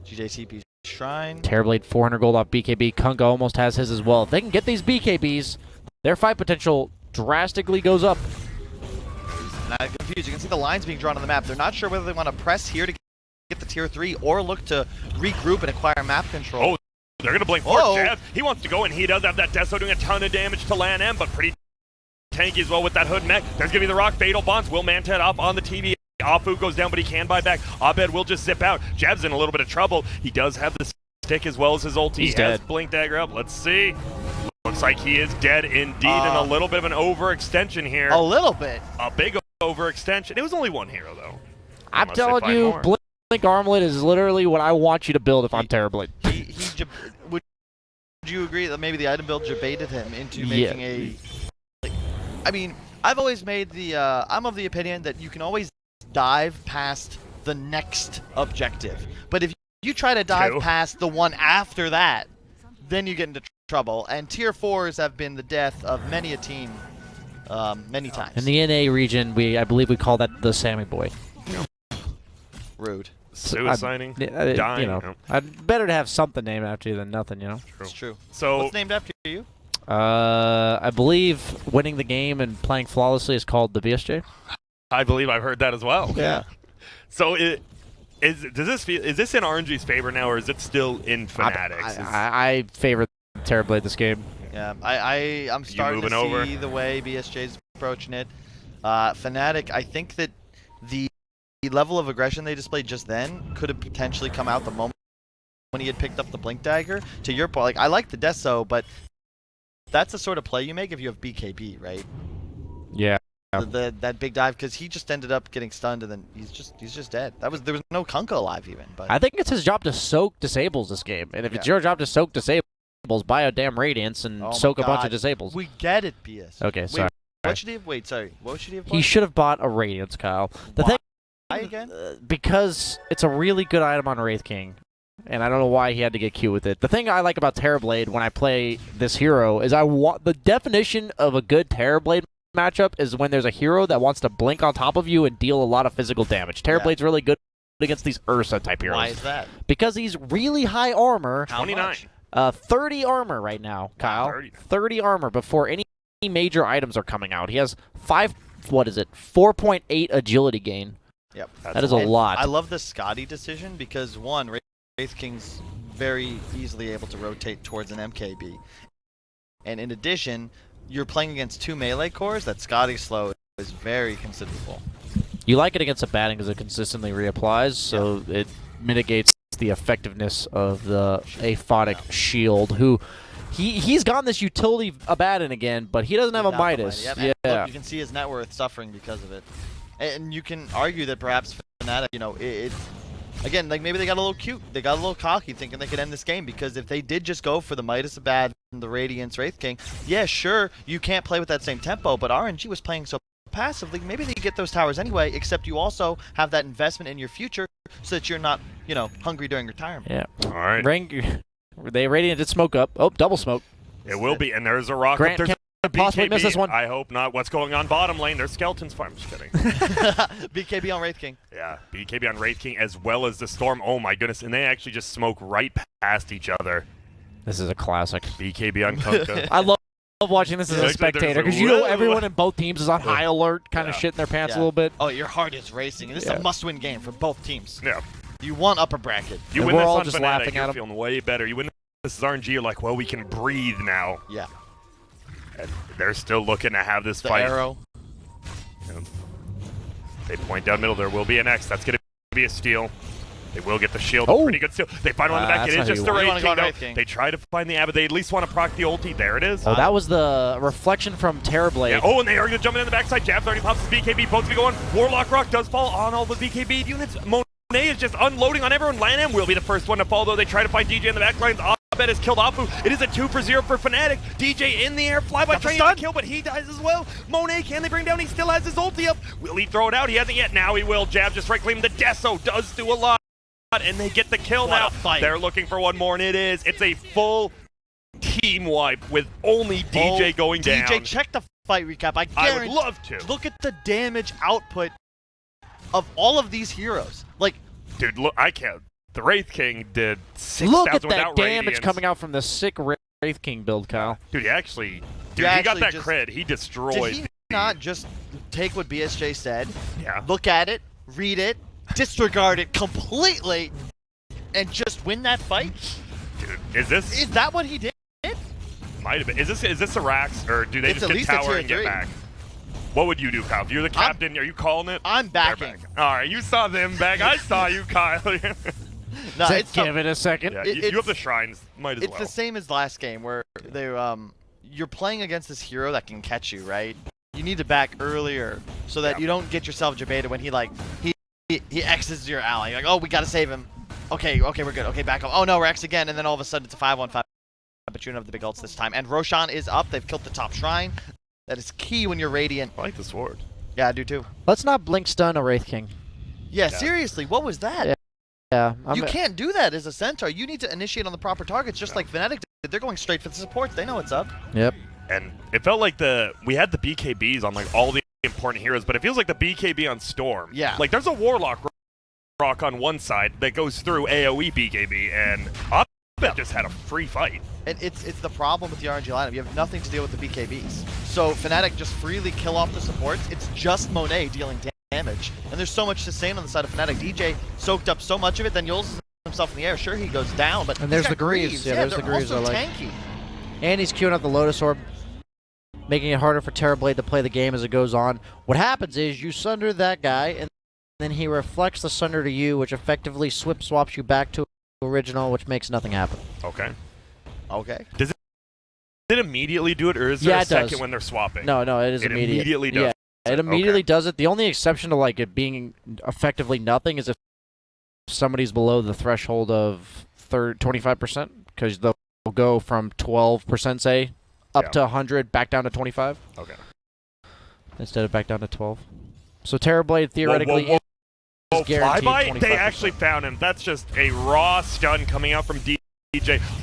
GJCP Shrine. Terrorblade 400 gold off BKB. Kunga almost has his as well. If they can get these BKBs, their fight potential drastically goes up. Not confused. You can see the lines being drawn on the map. They're not sure whether they want to press here to get the tier 3 or look to regroup and acquire map control. Oh, they're going to blink forward. Jab, he wants to go, and he does have that Deso doing a ton of damage to Lan M, but pretty tanky as well with that hood mech. There's going to be the Rock Fatal Bonds. Will Manted up on the TV. Afu goes down, but he can buy back. Abed will just zip out. Jab's in a little bit of trouble. He does have the stick as well as his ulti. He's has dead. Blink Dagger up. Let's see. Looks like he is dead indeed, and a little bit of an overextension here. A little bit. A big overextension. It was only one hero, though. I'm telling you, Blink Armlet is literally what I want you to build if I'm Terrorblade. Would you agree that maybe the item build debated him into making a... I mean, I've always made the... I'm of the opinion that you can always dive past the next objective. But if you try to dive past the one after that, then you get into trouble. And tier 4s have been the death of many a team many times. In the NA region, I believe we call that the Sammy Boy. Rude. Suiciding, dying. You know, I'd better to have something named after you than nothing, you know? It's true. So what's named after you? I believe winning the game and playing flawlessly is called the BSJ. I believe I've heard that as well. Yeah. So is this in RNG's favor now, or is it still in Fnatic's? I favor Terrorblade this game. Yeah, I'm starting to see the way BSJ's approaching it. Fnatic, I think that the level of aggression they displayed just then could have potentially come out the moment when he had picked up the Blink Dagger. To your point, like, I like the Deso, but that's the sort of play you make if you have BKB, right? Yeah. That big dive, because he just ended up getting stunned and then he's just dead. There was no Kunkka alive even. But I think it's his job to soak disables this game, and if it's your job to soak disables, buy a damn Radiance and soak a bunch of disables. We get it, BS. Okay, sorry. What should he have? Wait, sorry. What should he have? He should have bought a Radiance, Kyle. Why again? Because it's a really good item on Wraith King, and I don't know why he had to get cute with it. The thing I like about Terrorblade when I play this hero is the definition of a good Terrorblade matchup is when there's a hero that wants to blink on top of you and deal a lot of physical damage. Terrorblade's really good against these Ursa type heroes. Why is that? Because he's really high armor. 29. 30 armor right now, Kyle. 30 armor before any major items are coming out. He has 4.8 agility gain. Yep. That is a lot. I love the Scotty decision because, one, Wraith King's very easily able to rotate towards an MKB. And in addition, you're playing against 2 melee cores. That Scotty slow is very considerable. You like it against a Batten because it consistently reapplies, so it mitigates the effectiveness of the aphotic shield, who he's gotten this utility Abaddon again, but he doesn't have a Midas. Yeah. Look, you can see his net worth suffering because of it. And you can argue that perhaps Fnatic, you know, again, like maybe they got a little cute. They got a little cocky thinking they could end this game, because if they did just go for the Midas Abaddon and the Radiance Wraith King, yeah, sure, you can't play with that same tempo, but RNG was playing so passively, maybe they could get those towers anyway, except you also have that investment in your future so that you're not, you know, hungry during retirement. Yeah. All right. They Radiant did smoke up. Oh, double smoke. It will be, and there's a rock Grant up. There's a possibly BKB. miss this one. I hope not. What's going on bottom lane? There's skeletons. I'm just kidding. BKB on Wraith King. Yeah, BKB on Wraith King as well as the Storm. Oh my goodness, and they actually just smoke right past each other. This is a classic. BKB on Kunkka. I love watching this as a spectator, because you know everyone in both teams is on high alert, kind of shitting their pants a little bit. Oh, your heart is racing, and this is a must-win game for both teams. Yeah. You want upper bracket. You and win we're this all on just Fnatic, laughing you're at him. feeling way better. You win this is RNG, you're like, well, we can breathe now. Yeah. And they're still looking to have this The fight. arrow. Yeah. They point down middle. There will be an X. That's going to be a steal. They will get the shield. Oh. Pretty good steal. They find one on the back. It is just the Wraith King. They try to find the Abbot. They at least want to proc the ulti. There it is. Oh, that was the reflection from Terrorblade. Yeah. Oh, and they are going to jump in the backside. Jabs already pops his BKB. Both to be going. Warlock Rock does fall on all the BKB units. Monet is just unloading on everyone. Lan M will be the first one to fall, though. They try to find DJ in the back lines. Abed is killed off. It is a 2 for 0 for Fnatic. DJ in the air, flyby trying to kill, but he dies as well. Monet, can they bring down? He still has his ulti up. Will he throw it out? He hasn't yet. Now he will. Jab just right claim. The Deso does do a lot, and they get the kill now. They're looking for one more, and it is. It's a full team wipe with only DJ going down. DJ, check the fight recap. I would love to. Look at the damage output of all of these heroes. Like, dude, look, I can't. The Wraith King did 6,000 Look at that without damage radiance. coming out from the sick Wraith King build, Kyle. Dude, he got that cred. He destroyed. Did he not just take what BSJ said, yeah, look at it, read it, disregard it completely, and just win that fight? Dude, is that what he did? Might have been. Is this a Rax, or do they just get tower and get back? What would you do, Kyle? If you're the captain, are you calling it? I'm backing. All right, you saw them back. I saw you, Kyle. No, give it a second. Yeah, you have the shrines. Might as well. It's the same as last game where they you're playing against this hero that can catch you, right? You need to back earlier so that you don't get yourself jebaited when he X's your ally. You're like, oh, we gotta save him. Okay, we're good. Okay, back up. Oh no, we're X again, and then all of a sudden it's a 5-on-5. But you don't have the big ults this time. And Roshan is up. They've killed the top shrine. That is key when you're Radiant. I like the sword. Yeah, I do too. Let's not blink stun a Wraith King. Yeah, seriously, what was that? Yeah. You can't do that as a Centaur. You need to initiate on the proper targets, just like Fnatic did. They're going straight for the supports. They know what's up. Yep. And it felt like we had the BKBs on like all the important heroes, but it feels like the BKB on Storm. Yeah. Like there's a Warlock rock on one side that goes through AoE BKB, and Abed just had a free fight. And it's the problem with the RNG lineup. You have nothing to deal with the BKBs. So Fnatic just freely kill off the supports. It's just Monet dealing damage. And there's so much sustain on the side of Fnatic. DJ soaked up so much of it, then Yules himself in the air. Sure, he goes down, but and there's the Greaves. Yeah, there's the Greaves. Also tanky. And he's queuing up the Lotus Orb, making it harder for Terrorblade to play the game as it goes on. What happens is you sunder that guy, and then he reflects the sunder to you, which effectively swaps you back to original, which makes nothing happen. Okay. Does it immediately do it, or is there a second when they're swapping? No, it is immediate. It immediately does. Yeah, it immediately does it. The only exception to like it being effectively nothing is if somebody's below the threshold of 25%, because they'll go from 12%, say, up to 100, back down to 25. Okay. Instead of back down to 12. So Terrorblade theoretically is guaranteed 25%. They actually found him. That's just a raw stun coming out from DJ.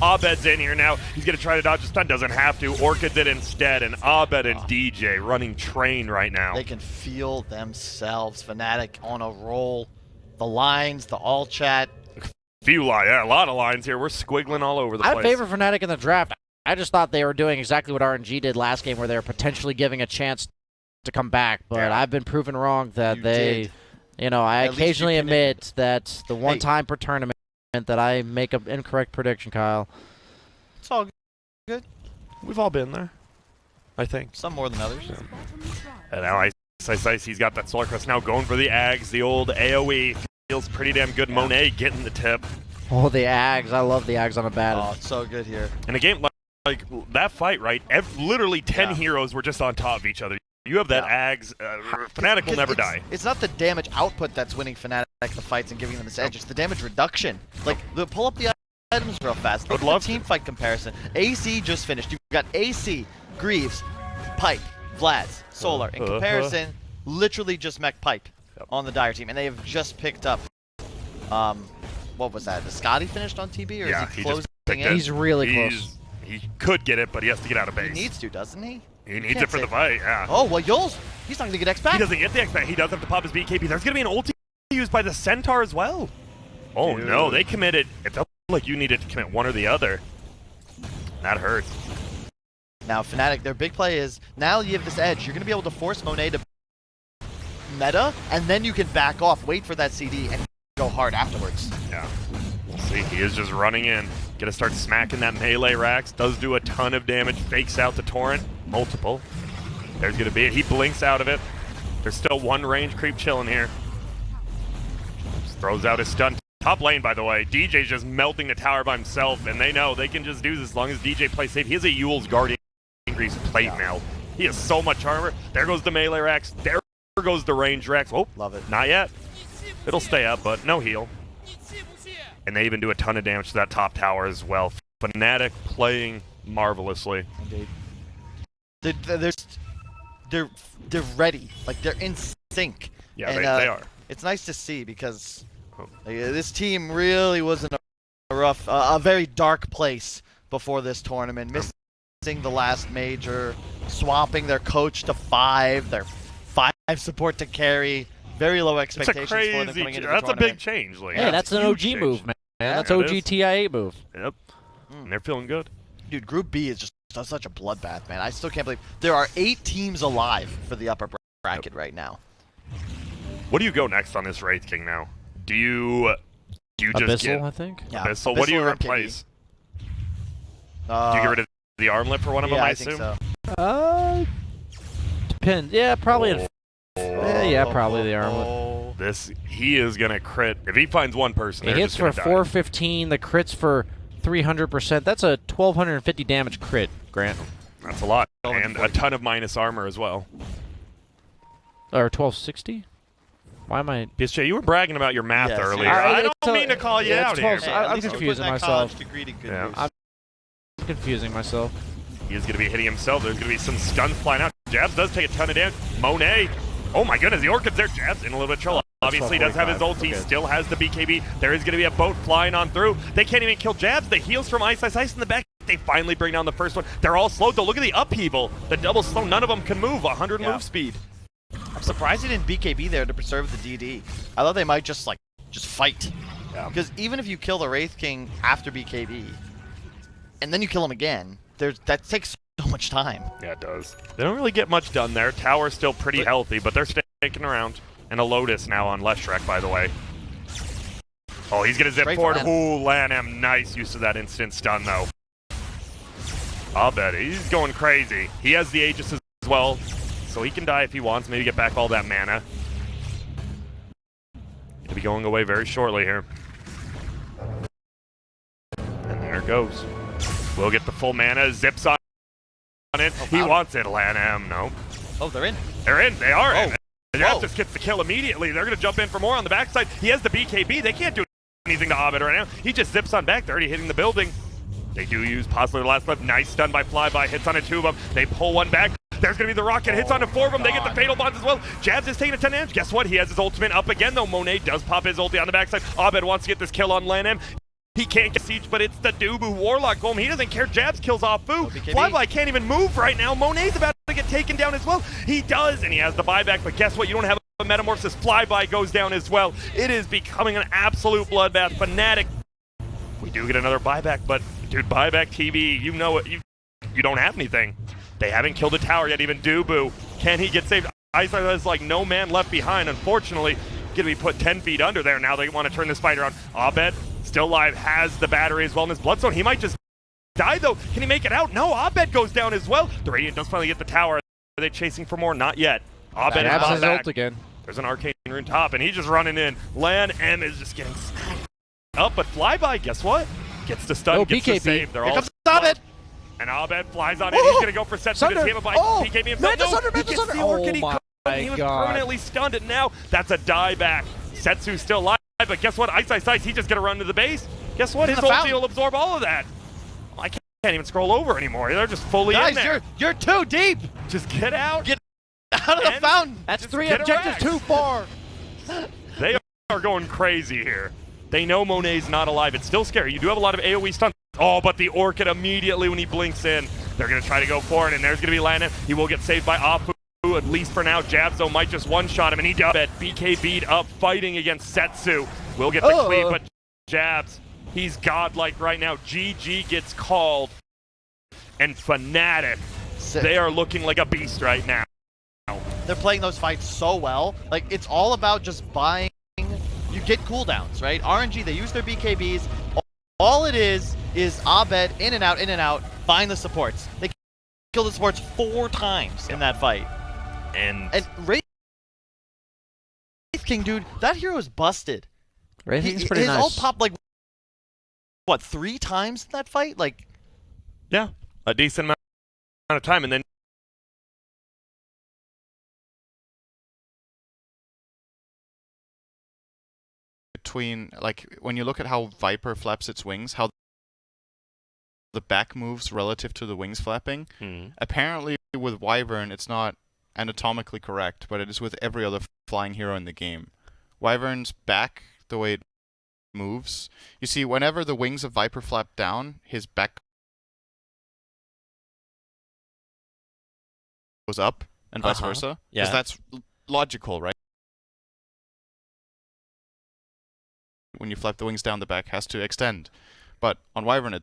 Abed's in here now. He's going to try to dodge the stun. Doesn't have to. Orchid did instead. And Abed and DJ running train right now. They can feel themselves. Fnatic on a roll. The lines, the all chat. A lot of lines here. We're squiggling all over the place. I favor Fnatic in the draft. I just thought they were doing exactly what RNG did last game, where they were potentially giving a chance to come back. But I've been proven wrong that I occasionally admit that the one time per tournament that I make an incorrect prediction, Kyle. It's all good. We've all been there, I think. Some more than others. Yeah. And now Ice, he's got that Solar Crest now going for the Ags. The old AoE feels pretty damn good. Monet getting the tip. Oh, the Ags. I love the Ags on a battle. Oh, it's so good here. In a game like that fight, right? Literally 10 heroes were just on top of each other. You have that Ags. Fnatic will never die. It's not the damage output that's winning Fnatic the fights and giving them this edge. It's the damage reduction. Like, pull up the items real fast. Look at the team fight comparison. AC just finished. You've got AC, Greaves, Pipe, Vlads, Solar. In comparison, literally just mech Pipe on the Dire team. And they have just picked up, what was that? Is Scotty finished on TB, or is he closing in? He's really close. He could get it, but he has to get out of base. He needs to, doesn't he? He needs it for the fight, yeah. Oh, well, Yules, he's not going to get X back. He doesn't get the X back. He does have to pop his BKB. There's going to be an ulti used by the Centaur as well. Oh, no, they committed. It felt like you needed to commit one or the other. That hurts. Now, Fnatic, their big play is, now you have this edge. You're going to be able to force Monet to meta, and then you can back off, wait for that CD, and go hard afterwards. Yeah. We'll see. He is just running in. Gonna start smacking that melee Rax. Does do a ton of damage. Fakes out the Torrent. Multiple. There's gonna be it. He blinks out of it. There's still one range creep chilling here. Just throws out his stun. Top lane, by the way. DJ's just melting the tower by himself, and they know they can just do this as long as DJ plays safe. He has a Yule's Guardian Increase plate now. He has so much armor. There goes the melee Rax. There goes the range Rax. Oh, love it. Not yet. It'll stay up, but no heal. And they even do a ton of damage to that top tower as well. Fnatic playing marvelously. Indeed. They're ready. Like, they're in sync. Yeah, and, they are. It's nice to see because this team really was in a very dark place before this tournament. Missing the last major, swapping their coach to 5, their 5 support to carry. Very low expectations for them coming into the that's tournament. a big change. Like, hey, that's an OG move, man. That's OG TIA move. Yep. And they're feeling good. Dude, Group B is just such a bloodbath, man. I still can't believe there are 8 teams alive for the upper bracket right now. What do you go next on this Wraith King now? Do you just Abyssal, get I think. Yeah, Abyssal? What do you or replace? MKB. Do you get rid of the armlet for one of them? I assume. think so. Depends. Yeah, probably. Probably the armlet. He is gonna crit if he finds one person. It hits for 415. The crits for 300%. That's a 1250 damage crit, Grant. That's a lot, and a ton of minus armor as well. Or 1260. Why am I? PSJ, you were bragging about your math Yes, earlier. yeah. I don't mean to call you out here. Hey, I'm at least you're confusing putting that myself. college degree to good Yeah. use. I'm confusing myself. He is going to be hitting himself. There's going to be some stuns flying out. Jabs does take a ton of damage. Monet. Oh my goodness, the Orchid's there. Jabs in a little bit of trouble. Obviously, does have his ult. He still has the BKB. There is going to be a boat flying on through. They can't even kill Jabs. The heals from Ice in the back. They finally bring down the first one. They're all slowed, though. Look at the upheaval. The double slow. None of them can move. 100 move speed. I'm surprised he didn't BKB there to preserve the DD. I thought they might just fight. Because even if you kill the Wraith King after BKB, and then you kill him again, that takes so much time. Yeah, it does. They don't really get much done there. Tower's still pretty healthy, but they're sticking around. And a Lotus now on Leshrac, by the way. Oh, he's going to zip forward. Ooh, Lanham. Nice use of that instant stun, though. I'll bet he's going crazy. He has the Aegis as well, so he can die if he wants. Maybe get back all that mana. He'll be going away very shortly here. And there it goes. We'll get the full mana. Zips on it. He wants it, Lanham. No. Oh, they're in. They're in. They are in. Whoa. Just gets the kill immediately. They're going to jump in for more on the backside. He has the BKB. They can't do anything to Abed right now. He just zips on back. They're already hitting the building. They do use possibly the last left. Nice stun by Flyby. Hits on a 2 of them. They pull one back. There's going to be the rocket. Hits on a 4 of them. They get the fatal bonds as well. Jabs is taking a 10 damage. Guess what? He has his ultimate up again, though. Monet does pop his ulti on the backside. Abed wants to get this kill on Lanham. He can't get siege, but it's the Dubu Warlock Golem. He doesn't care. Jabs kills off Fu. Flyby can't even move right now. Monet's about to get taken down as well. He does, and he has the buyback, but guess what? You don't have a Metamorphosis. Flyby goes down as well. It is becoming an absolute bloodbath. Fnatic. We do get another buyback, but dude, buyback TV, you know it. You don't have anything. They haven't killed a tower yet, even Dubu. Can he get saved? Ice has like no man left behind, unfortunately. Gonna be put 10 feet under there. Now they want to turn this fight around. Abed, still alive, has the battery as well in his Bloodstone. He might just die, though. Can he make it out? No, Abed goes down as well. The Radiant does finally get the tower. Are they chasing for more? Not yet. Abed has his back. ult again. There's an Arcane Rune top, and he's just running in. Lan M is just getting smacked up, but Flyby, guess what? Gets the stun, gets the save. They're all Abed! And Abed flies on in. He's going to go for Setsu to him by BKB himself. He gets the Orchid. He was permanently stunned, and now that's a dieback. Setsu's still alive, but guess what? Ice, he's just going to run to the base. Guess what? His ulti will absorb all of that. I can't even scroll over anymore. They're just fully in there. You're too deep. Just get out. Get out of the fountain. That's 3 objectives too far. They are going crazy here. They know Monet's not alive. It's still scary. You do have a lot of AoE stuns. Oh, but the Orchid immediately when he blinks in. They're going to try to go for it, and there's going to be Lanham. He will get saved by Apu. At least for now, Jabs, though, might just one-shot him, and he does it. BKB'd up, fighting against Setsu. Will get the cleave, but Jabs, he's godlike right now. GG gets called, and Fnatic, they are looking like a beast right now. They're playing those fights so well. Like, it's all about just buying. You get cooldowns, right? RNG, they use their BKBs. All it is Abed, in and out, find the supports. They killed the supports 4 times in that fight. And Wraith King, dude, that hero is busted. Wraith King's pretty nice. His ult nice. popped like, what, 3 times in that fight? Like, yeah, a decent amount of time, and then between, like, when you look at how Viper flaps its wings, how the back moves relative to the wings flapping. Apparently with Wyvern it's not anatomically correct, but it is with every other flying hero in the game. Wyvern's back, the way it moves, you see whenever the wings of Viper flap down, his back goes up and vice versa. Because that's logical, right? When you flap the wings down, the back has to extend. But on Wyvern it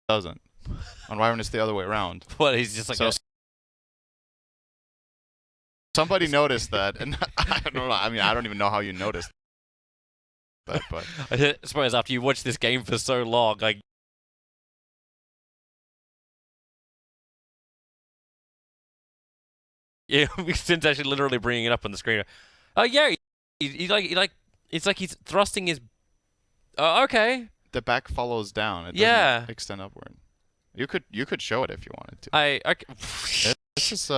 doesn't. On Wyvern it's the other way around. What, he's just like somebody noticed that, and I don't know. I mean, I don't even know how you noticed that, but I suppose after you watch this game for so long, like yeah, since actually literally bringing it up on the screen. Oh yeah, he like it's like he's thrusting his. Okay. The back follows down. It doesn't extend upward. You could show it if you wanted to. Okay. This is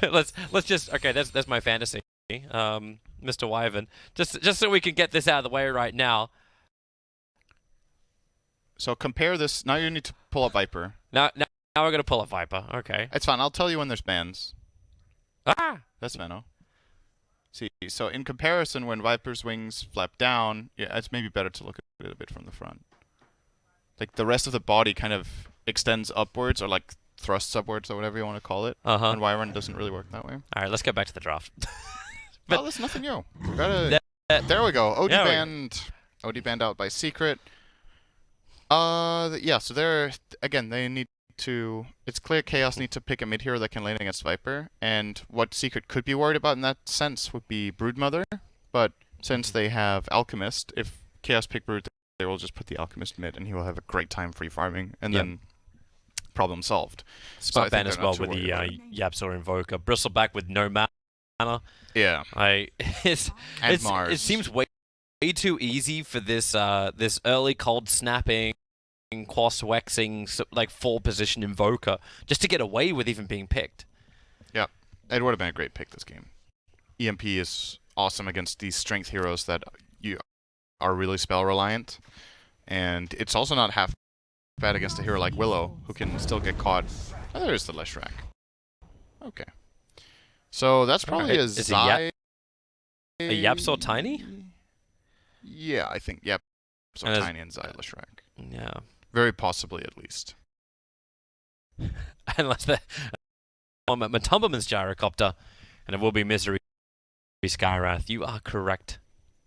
let's just that's my fantasy, Mr. Wyvern. Just so we can get this out of the way right now. So compare this. Now you need to pull up Viper. Now we're gonna pull up Viper. Okay. It's fine. I'll tell you when there's bans. Ah. That's Venno. See, so in comparison, when Viper's wings flap down, yeah, it's maybe better to look at it a bit from the front. Like the rest of the body kind of extends upwards, or like thrusts upwards, or whatever you want to call it. And Wyvern doesn't really work that way. All right, let's get back to the draft. Well, there's nothing new. We gotta. There we go. OD banned. OD banned out by Secret. Yeah. So they're again. They need to. It's clear Chaos need to pick a mid hero that can lane against Viper, and what Secret could be worried about in that sense would be Broodmother. But since they have Alchemist, if Chaos pick Brood, they will just put the Alchemist mid, and he will have a great time free farming, and then problem solved. Spot ban as well with the Yapzor Invoker. Bristleback with no mana. Yeah. It seems way too easy for this this early cold snapping, Quas Wexing, like 4-position Invoker, just to get away with even being picked. Yeah. It would have been a great pick this game. EMP is awesome against these strength heroes that you are really spell reliant, and it's also not half bad against a hero like Willow, who can still get caught. Oh, there's the Leshrac. Okay. So that's probably a Zai. A Yapzor Tiny? Yeah, I think Yapzor Tiny and Zai Leshrac. Yeah. Very possibly, at least. Unless the Matumberman's Gyrocopter, and it will be Misery Skywrath. You are correct,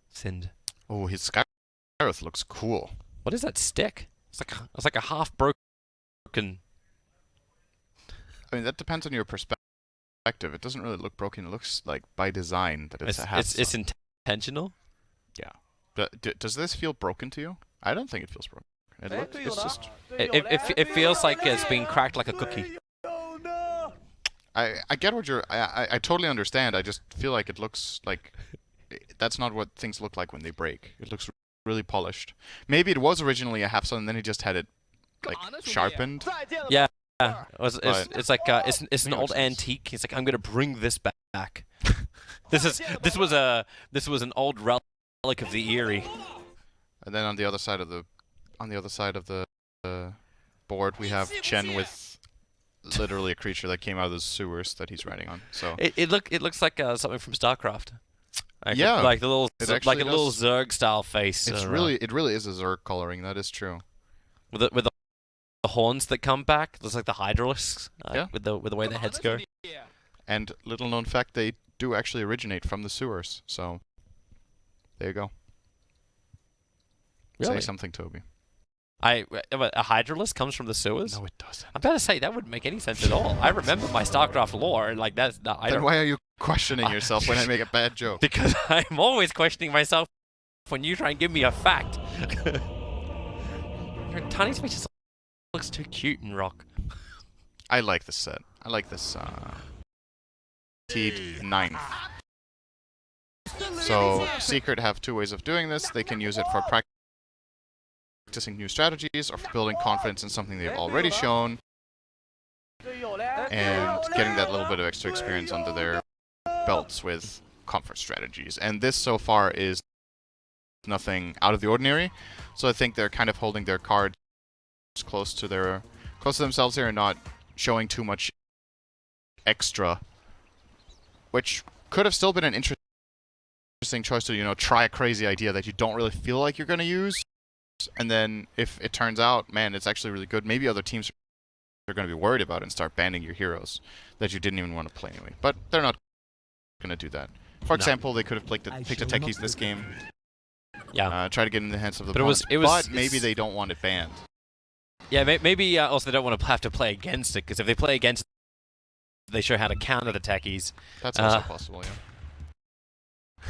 Sind. Oh, his Skywrath looks cool. What is that stick? It's like a half broken. I mean, that depends on your perspective. It doesn't really look broken. It looks like by design that it's a half. It's intentional. Yeah. Does this feel broken to you? I don't think it feels broken. It feels like it's being cracked like a cookie. I get what you're. I totally understand. I just feel like it looks like that's not what things look like when they break. It looks really polished. Maybe it was originally a half sun, and then he just had it like sharpened. Yeah. It's like it's an old antique. He's like, I'm gonna bring this back. this was an old relic of the Eerie. And then on the other side of the board, we have Chen with literally a creature that came out of the sewers that he's riding on. So it looks like something from StarCraft. Like yeah, like the little little Zerg style face. It really is a Zerg coloring. That is true. With the horns that come back, looks like the Hydralisks. With the way their heads go. And little known fact, they do actually originate from the sewers. So there you go. Really? Say something, Toby. A Hydralisk comes from the sewers? No, it doesn't. I'm about to say that wouldn't make any sense at all. I remember my StarCraft lore, and like that's not. Then why are you questioning yourself when I make a bad joke? Because I'm always questioning myself when you try and give me a fact. Your tiny space just looks too cute in rock. I like this set. I like this Teed 9th. So Secret have two ways of doing this. They can use it for practicing new strategies, or for building confidence in something they've already shown, and getting that little bit of extra experience under their belts with comfort strategies. And this so far is nothing out of the ordinary. So I think they're kind of holding their cards close to themselves here and not showing too much extra, which could have still been an interesting choice to, you know, try a crazy idea that you don't really feel like you're going to use. And then if it turns out, man, it's actually really good, maybe other teams are going to be worried about it and start banning your heroes that you didn't even want to play anyway. But they're not going to do that. For example, they could have picked a techies this game. Yeah. Try to get in the hands of the but but maybe they don't want it banned. Yeah, maybe also they don't want to have to play against it, because if they play against it, they show how to counter the techies. That's also possible,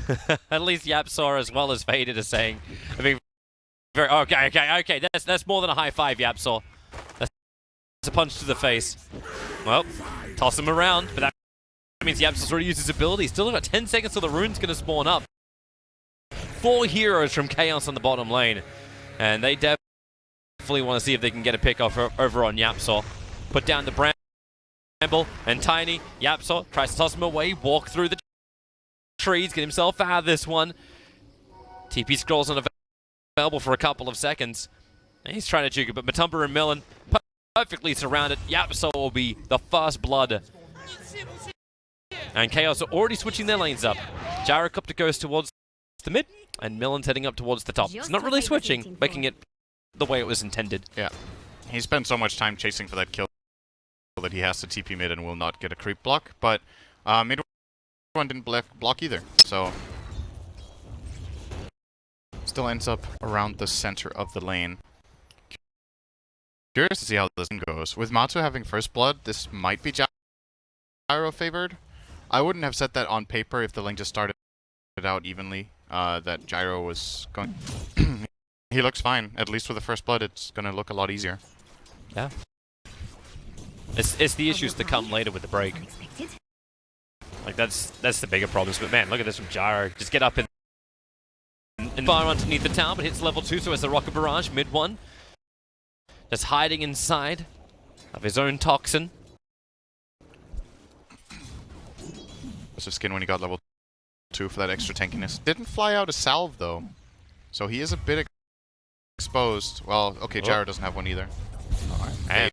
yeah. At least Yapsaw, as well as Faded, are saying, I mean, okay. That's more than a high five, Yapsaw. That's a punch to the face. Well, toss him around, but that means Yapsaw's already used his ability. Still got 10 seconds till the rune's going to spawn up. 4 heroes from Chaos on the bottom lane, and they definitely want to see if they can get a pick off over on Yapsaw. Put down the Bramble, and Tiny, Yapsaw tries to toss him away, walk through the trees, get himself out of this one. TP scrolls unavailable for a couple of seconds. And he's trying to juke it, but Matumba and Millen perfectly surrounded. Yapsaw will be the first blood. And Chaos are already switching their lanes up. Gyrocopter goes towards the mid, and Millen's heading up towards the top. It's not really switching, making it the way it was intended. Yeah. He spent so much time chasing for that kill that he has to TP mid and will not get a creep block, but mid one didn't block either, so still ends up around the center of the lane. Curious to see how this goes. With Matsu having first blood, this might be Gyro favored. I wouldn't have said that on paper if the lane just started out evenly, that Gyro was going... He looks fine. At least with the first blood, it's going to look a lot easier. Yeah. It's the issues that come later with the break. Like, that's the bigger problems. But man, look at this from Gyro. Just get up and fire underneath the tower, but hits level 2, so it's the Rocket Barrage, mid 1. Just hiding inside of his own toxin. Was a skin when he got level 2 for that extra tankiness. Didn't fly out a salve though, so he is a bit exposed. Well, okay, Gyro doesn't have one either. And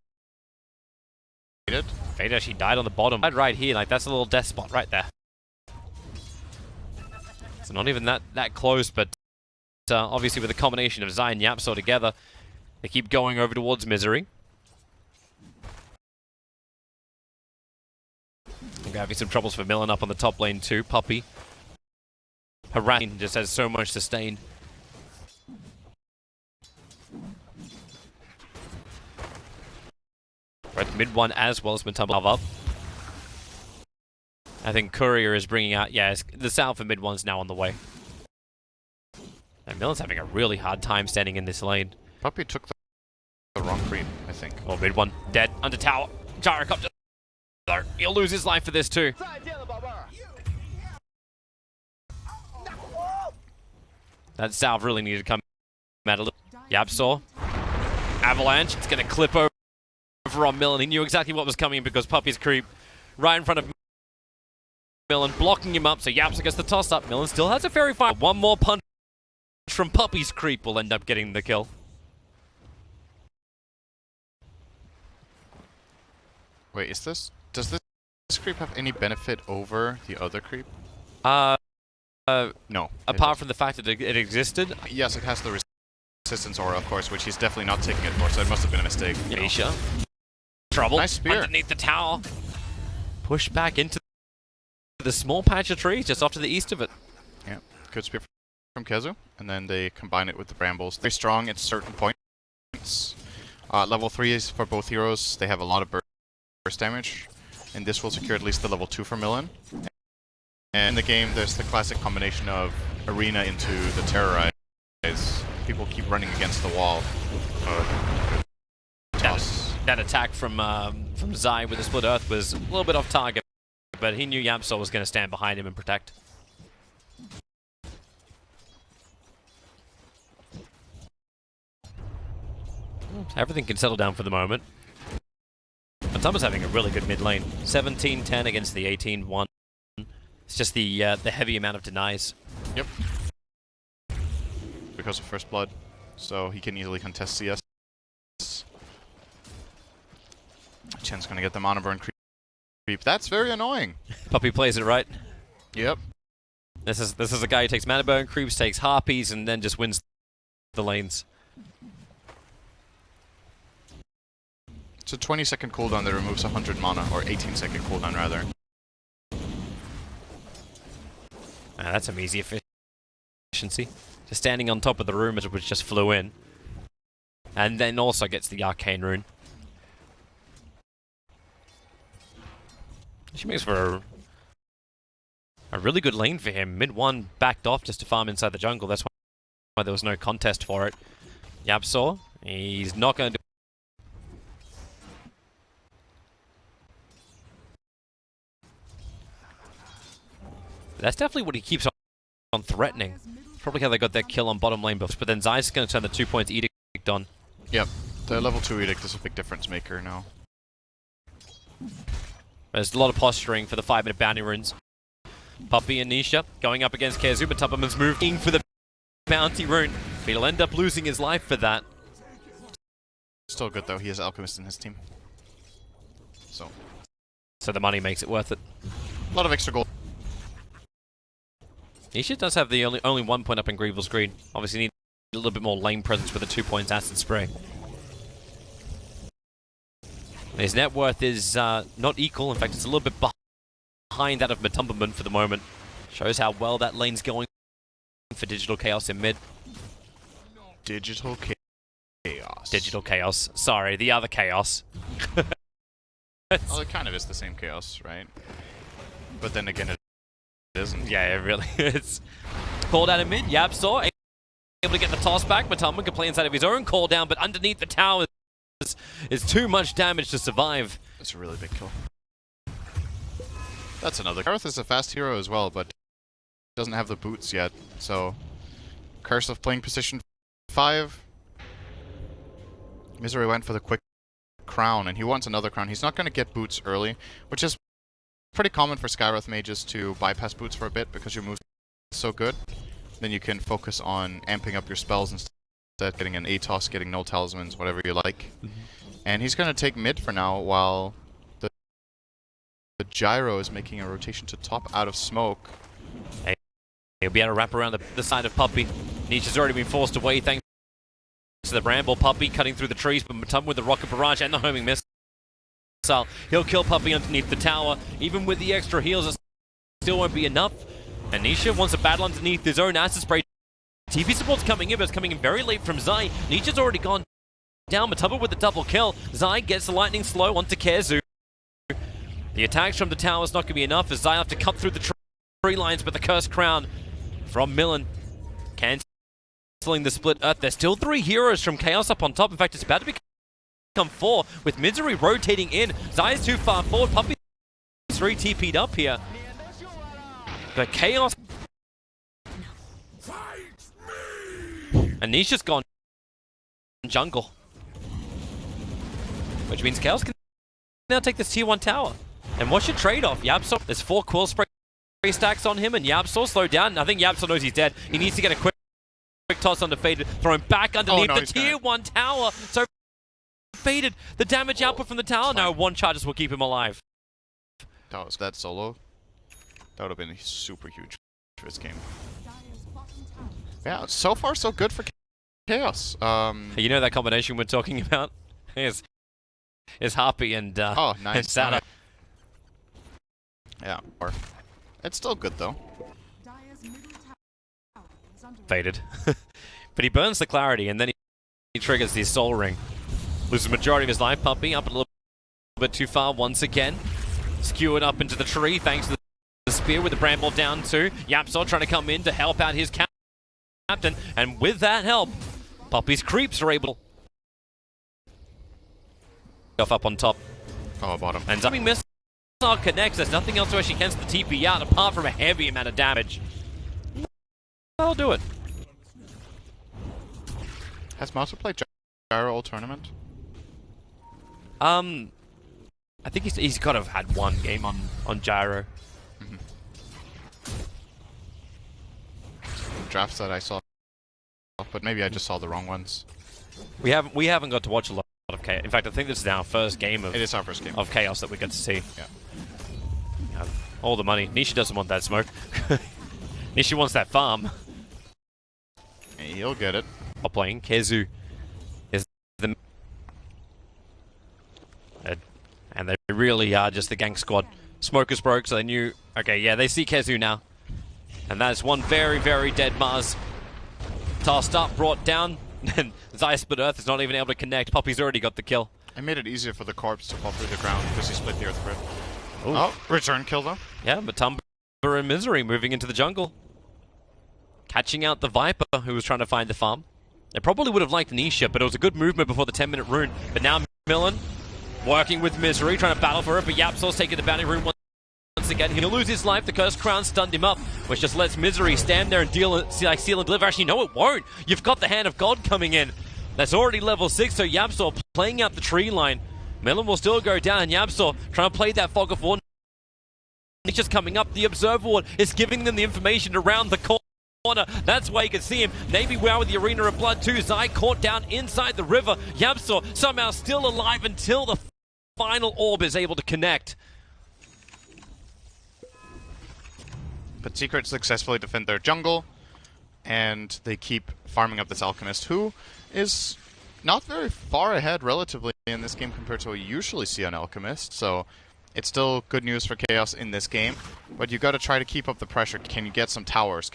Fade actually died on the bottom. Right here, like that's a little death spot right there. So not even that close, but obviously with a combination of Zai and Yapsaw together, they keep going over towards Misery. We're having some troubles for Millen up on the top lane too. Puppey harassing, just has so much sustain. Right, mid 1 as well as Matumba up. I think Courier is bringing out, the sound for mid 1's now on the way. And Millen's having a really hard time standing in this lane. Puppey took the wrong creep, I think. Oh, mid 1 dead under tower. Gyrocopter. He'll lose his life for this too. That salve really needed to come out a little. Yapsaw. Avalanche. It's going to clip over on Millen. He knew exactly what was coming because Puppey's creep right in front of Millen, blocking him up, so Yapsaw gets the toss up. Millen still has a fairy fire. One more punch from Puppey's creep will end up getting the kill. Wait, does this creep have any benefit over the other creep? No. Apart from the fact that it existed? Yes, it has the resistance aura, of course, which he's definitely not taking it for, so it must have been a mistake. Aisha. Trouble. Nice spear. Underneath the tower. Push back into the small patch of trees just off to the east of it. Yeah, good spear from Kezu, and then they combine it with the brambles. Very strong at certain points. Level 3 is for both heroes. They have a lot of burst damage, and this will secure at least the level 2 for Millen. And in the game, there's the classic combination of Arena into the Terrorize. People keep running against the wall. That attack from Zai with the Split Earth was a little bit off target, but he knew Yapsaw was going to stand behind him and protect. Everything can settle down for the moment. Matumba's having a really good mid lane. 17-10 against the 18-1. It's just the heavy amount of denies. Yep. because of First Blood, so he can easily contest CS. Chen's gonna get the mana burn creep. That's very annoying. Puppey plays it right. Yep. This is a guy who takes mana burn creeps, takes harpies, and then just wins the lanes. It's a 20-second cooldown that removes 100 mana, or 18-second cooldown rather. That's some easy efficiency. Just standing on top of the room which just flew in. And then also gets the Arcane Rune. She makes for a really good lane for him. Mid 1 backed off just to farm inside the jungle. That's why there was no contest for it. YapzOr, he's not going to do. That's definitely what he keeps on threatening. Probably how they got that kill on bottom lane buffs. But then Zai's going to turn the 2 points edict on. Yep, the level 2 edict is a big difference maker now. There's a lot of posturing for the 5-minute bounty runes. Puppey and Nisha going up against Kazu, but Tubberman's moving for the bounty rune. But he'll end up losing his life for that. Still good though, he has Alchemist in his team. So the money makes it worth it. A lot of extra gold. Nisha does have the only 1 point up in Grievel's Greed. Obviously need a little bit more lane presence with the 2 points Acid Spray. His net worth is not equal. In fact, it's a little bit behind that of Matumberman for the moment. Shows how well that lane's going for Digital Chaos in mid. Digital Chaos. Digital Chaos. Sorry, the other Chaos. Well, it kind of is the same Chaos, right? But then again, it isn't. Yeah, it really is. Called out in mid. YapzOr able to get the toss back. Matumberman can play inside of his own call down, but underneath the tower is too much damage to survive. That's a really big kill. That's another. Karth is a fast hero as well, but doesn't have the boots yet. So, Curse of playing position 5. Misery went for the quick crown, and he wants another crown. He's not going to get boots early, which is pretty common for Skywrath mages to bypass boots for a bit because your move is so good. Then you can focus on amping up your spells instead. Getting an Atos, getting no talismans, whatever you like. And he's going to take mid for now while the Gyro is making a rotation to top out of smoke. Hey, he'll be able to wrap around the side of Puppey. Nisha's already been forced away thanks to the Bramble. Puppey cutting through the trees, but Matumberman with the Rocket Barrage and the homing missile. He'll kill Puppey underneath the tower. Even with the extra heals, it still won't be enough. And Nisha wants a battle underneath his own Acid Spray. TP support's coming in, but it's coming in very late from Zai. Nisha's already gone down. Matumberman with the double kill. Zai gets the lightning slow onto Kazu. The attacks from the tower is not going to be enough as Zai have to cut through the tree lines, but the Cursed Crown from Millen cancelling the split earth. There's still 3 heroes from Chaos up on top. In fact, it's about to become 4 with Misery rotating in. Zai is too far forward. Puppey 3 TP'd up here. But Chaos... And Nisha's gone jungle. Which means Chaos can now take this tier 1 tower. And what's your trade-off? YapzOr, there's 4 Quill Spray stacks on him, and YapzOr slowed down. I think YapzOr knows he's dead. He needs to get a quick toss onto Faded, throw him back underneath the tier 1 tower. So Faded, the damage output from the tower. Now 1 charges will keep him alive. That solo, that would have been super huge for this game. Yeah, so far so good for Chaos. You know that combination we're talking about? is Harpy and oh, nice. And Sada. Yeah, or it's still good though. Faded. But he burns the clarity and then he triggers the Soul Ring. Loses the majority of his life. Puppey up a little bit too far once again. Skewered up into the tree thanks to the spear with the Bramble down too. YapzOr trying to come in to help out his captain, and with that help, Puppey's creeps are able to up on top. Oh, bottom. And Zombie Missile connects. There's nothing else to actually cancel the TP out apart from a heavy amount of damage. I'll do it. Has Master played Gyro all tournament? I think he's got to have had 1 game on Gyro. Drafts that I saw but maybe I just saw the wrong ones. We haven't got to watch a lot of Chaos. In fact, I think this is our first game of... It is our first game. ...of Chaos that we get to see. Yeah. All the money. Nisha doesn't want that smoke. Nisha wants that farm. He'll get it. Top lane, Kezu is the... And they really are just the gank squad. Smokers broke, so they knew... Okay, yeah, they see Kezu now. And that is one very, very dead Mars. Tossed up, brought down, and Zaya split Earth is not even able to connect. Poppy's already got the kill. I made it easier for the corpse to fall through the ground because he split the Earth grid. Oh, return kill though. Yeah, but Tumber and Misery moving into the jungle. Catching out the Viper, who was trying to find the farm. They probably would have liked Nisha, but it was a good movement before the 10-minute rune. But now Millen, working with Misery, trying to battle for it, but Yapsor's taking the bounty rune once again. He'll lose his life. The Cursed Crown stunned him up, which just lets Misery stand there and deal like seal and deliver. Actually, no, it won't. You've got the Hand of God coming in. That's already level 6, so Yapsor playing out the tree line. Millen will still go down, and Yapsor trying to play that Fog of War. He's just coming up. The Observer Ward is giving them the information around the corner. That's why you can see him. Navy wow with the Arena of Blood too. Zai caught down inside the river. Yapsor somehow still alive until the final orb is able to connect. But Secret successfully defend their jungle, and they keep farming up this Alchemist, who is not very far ahead relatively in this game compared to what you usually see on Alchemist, so it's still good news for Chaos in this game, but you gotta try to keep up the pressure. Can you get some towers?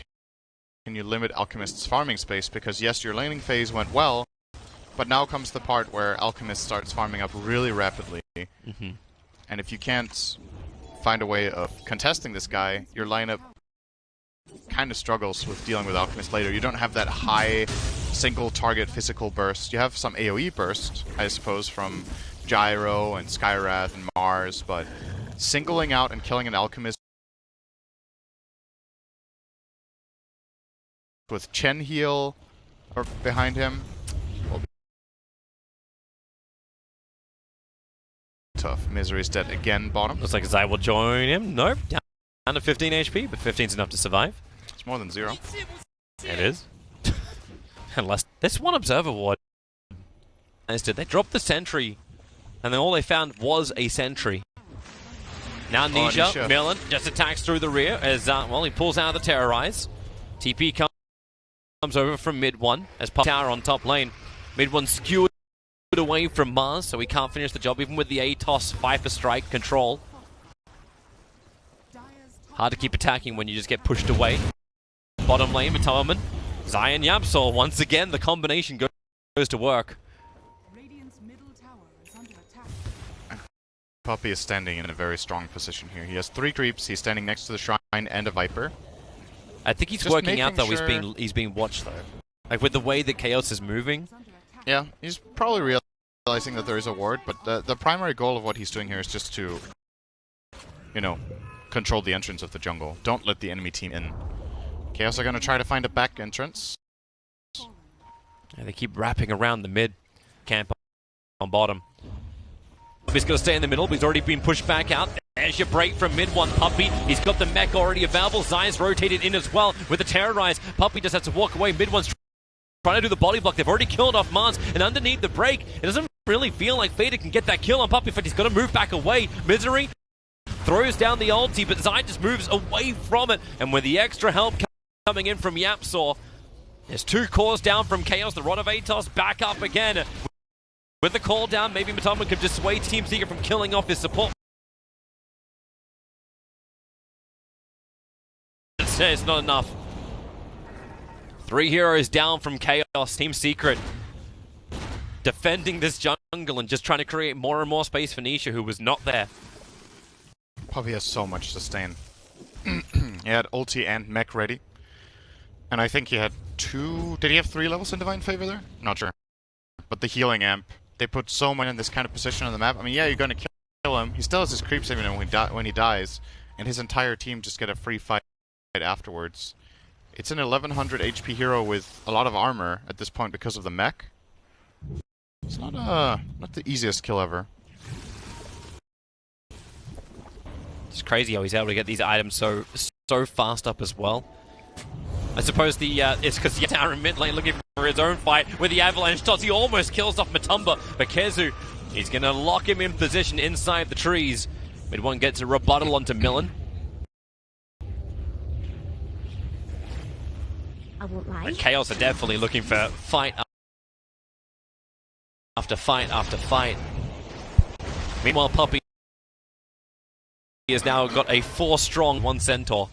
Can you limit Alchemist's farming space? Because yes, your laning phase went well, but now comes the part where Alchemist starts farming up really rapidly, and if you can't find a way of contesting this guy, your lineup kind of struggles with dealing with Alchemist later. You don't have that high single target physical burst. You have some AoE burst, I suppose, from Gyro and Skywrath and Mars, but singling out and killing an Alchemist with Chen heal or behind him will be tough. Misery's dead again, bottom. Looks like Zai will join him. Nope. Down to 15 HP, but 15's enough to survive. It's more than 0. It is. Unless this one Observer Ward. As did they dropped the sentry, and then all they found was a sentry. Now Nisha, Millen just attacks through the rear as well, he pulls out the Terrorize. TP comes over from mid one as Pop Tower on top lane. Mid one skewed away from Mars, so he can't finish the job even with the ATOS Viper Strike control. Hard to keep attacking when you just get pushed away. Bottom lane, Matoman. Zion Yapsor, once again, the combination goes to work. Radiant's middle tower is under attack. Puppy is standing in a very strong position here. He has 3 creeps, he's standing next to the shrine and a Viper. I think he's just working out though, he's being watched though. Like with the way that Chaos is moving. Yeah, he's probably realizing that there is a ward, but the primary goal of what he's doing here is just to, you know, control the entrance of the jungle. Don't let the enemy team in. Chaos are going to try to find a back entrance. And they keep wrapping around the mid camp on bottom. He's going to stay in the middle, but he's already been pushed back out. There's your break from mid one, Puppy. He's got the mech already available. Zion's rotated in as well with the Terrorize. Puppy just has to walk away. Mid one's trying to do the body block. They've already killed off Mars, and underneath the break, it doesn't really feel like Fader can get that kill on Puppy. In fact, he's got to move back away. Misery throws down the ulti, but Zion just moves away from it. And with the extra help coming in from Yapsor, there's 2 cores down from Chaos. The Rod of Atos back up again. With the call down, maybe Matoman could dissuade Team Seeker from killing off his support. It's not enough. 3 heroes down from Chaos. Team Secret defending this jungle and just trying to create more and more space for Nisha, who was not there. Puppy has so much sustain. He had ulti and mech ready. And I think he had 2... Did he have 3 levels in Divine Favor there? Not sure. But the healing amp, they put so many in this kind of position on the map. I mean, yeah, you're going to kill him. He still has his creep saving when he dies. And his entire team just get a free fight afterwards. It's an 1100 HP hero with a lot of armor at this point because of the mech. It's not the easiest kill ever. It's crazy how he's able to get these items so fast up as well. I suppose it's because down in mid lane looking for his own fight with the avalanche toss. He almost kills off Matumba, but Kezu, he's going to lock him in position inside the trees. Mid one gets a rebuttal onto Millen. I won't lie. And Chaos are definitely looking for fight after fight after fight. Meanwhile, Puppey has now got a 4-strong 1 Centaur.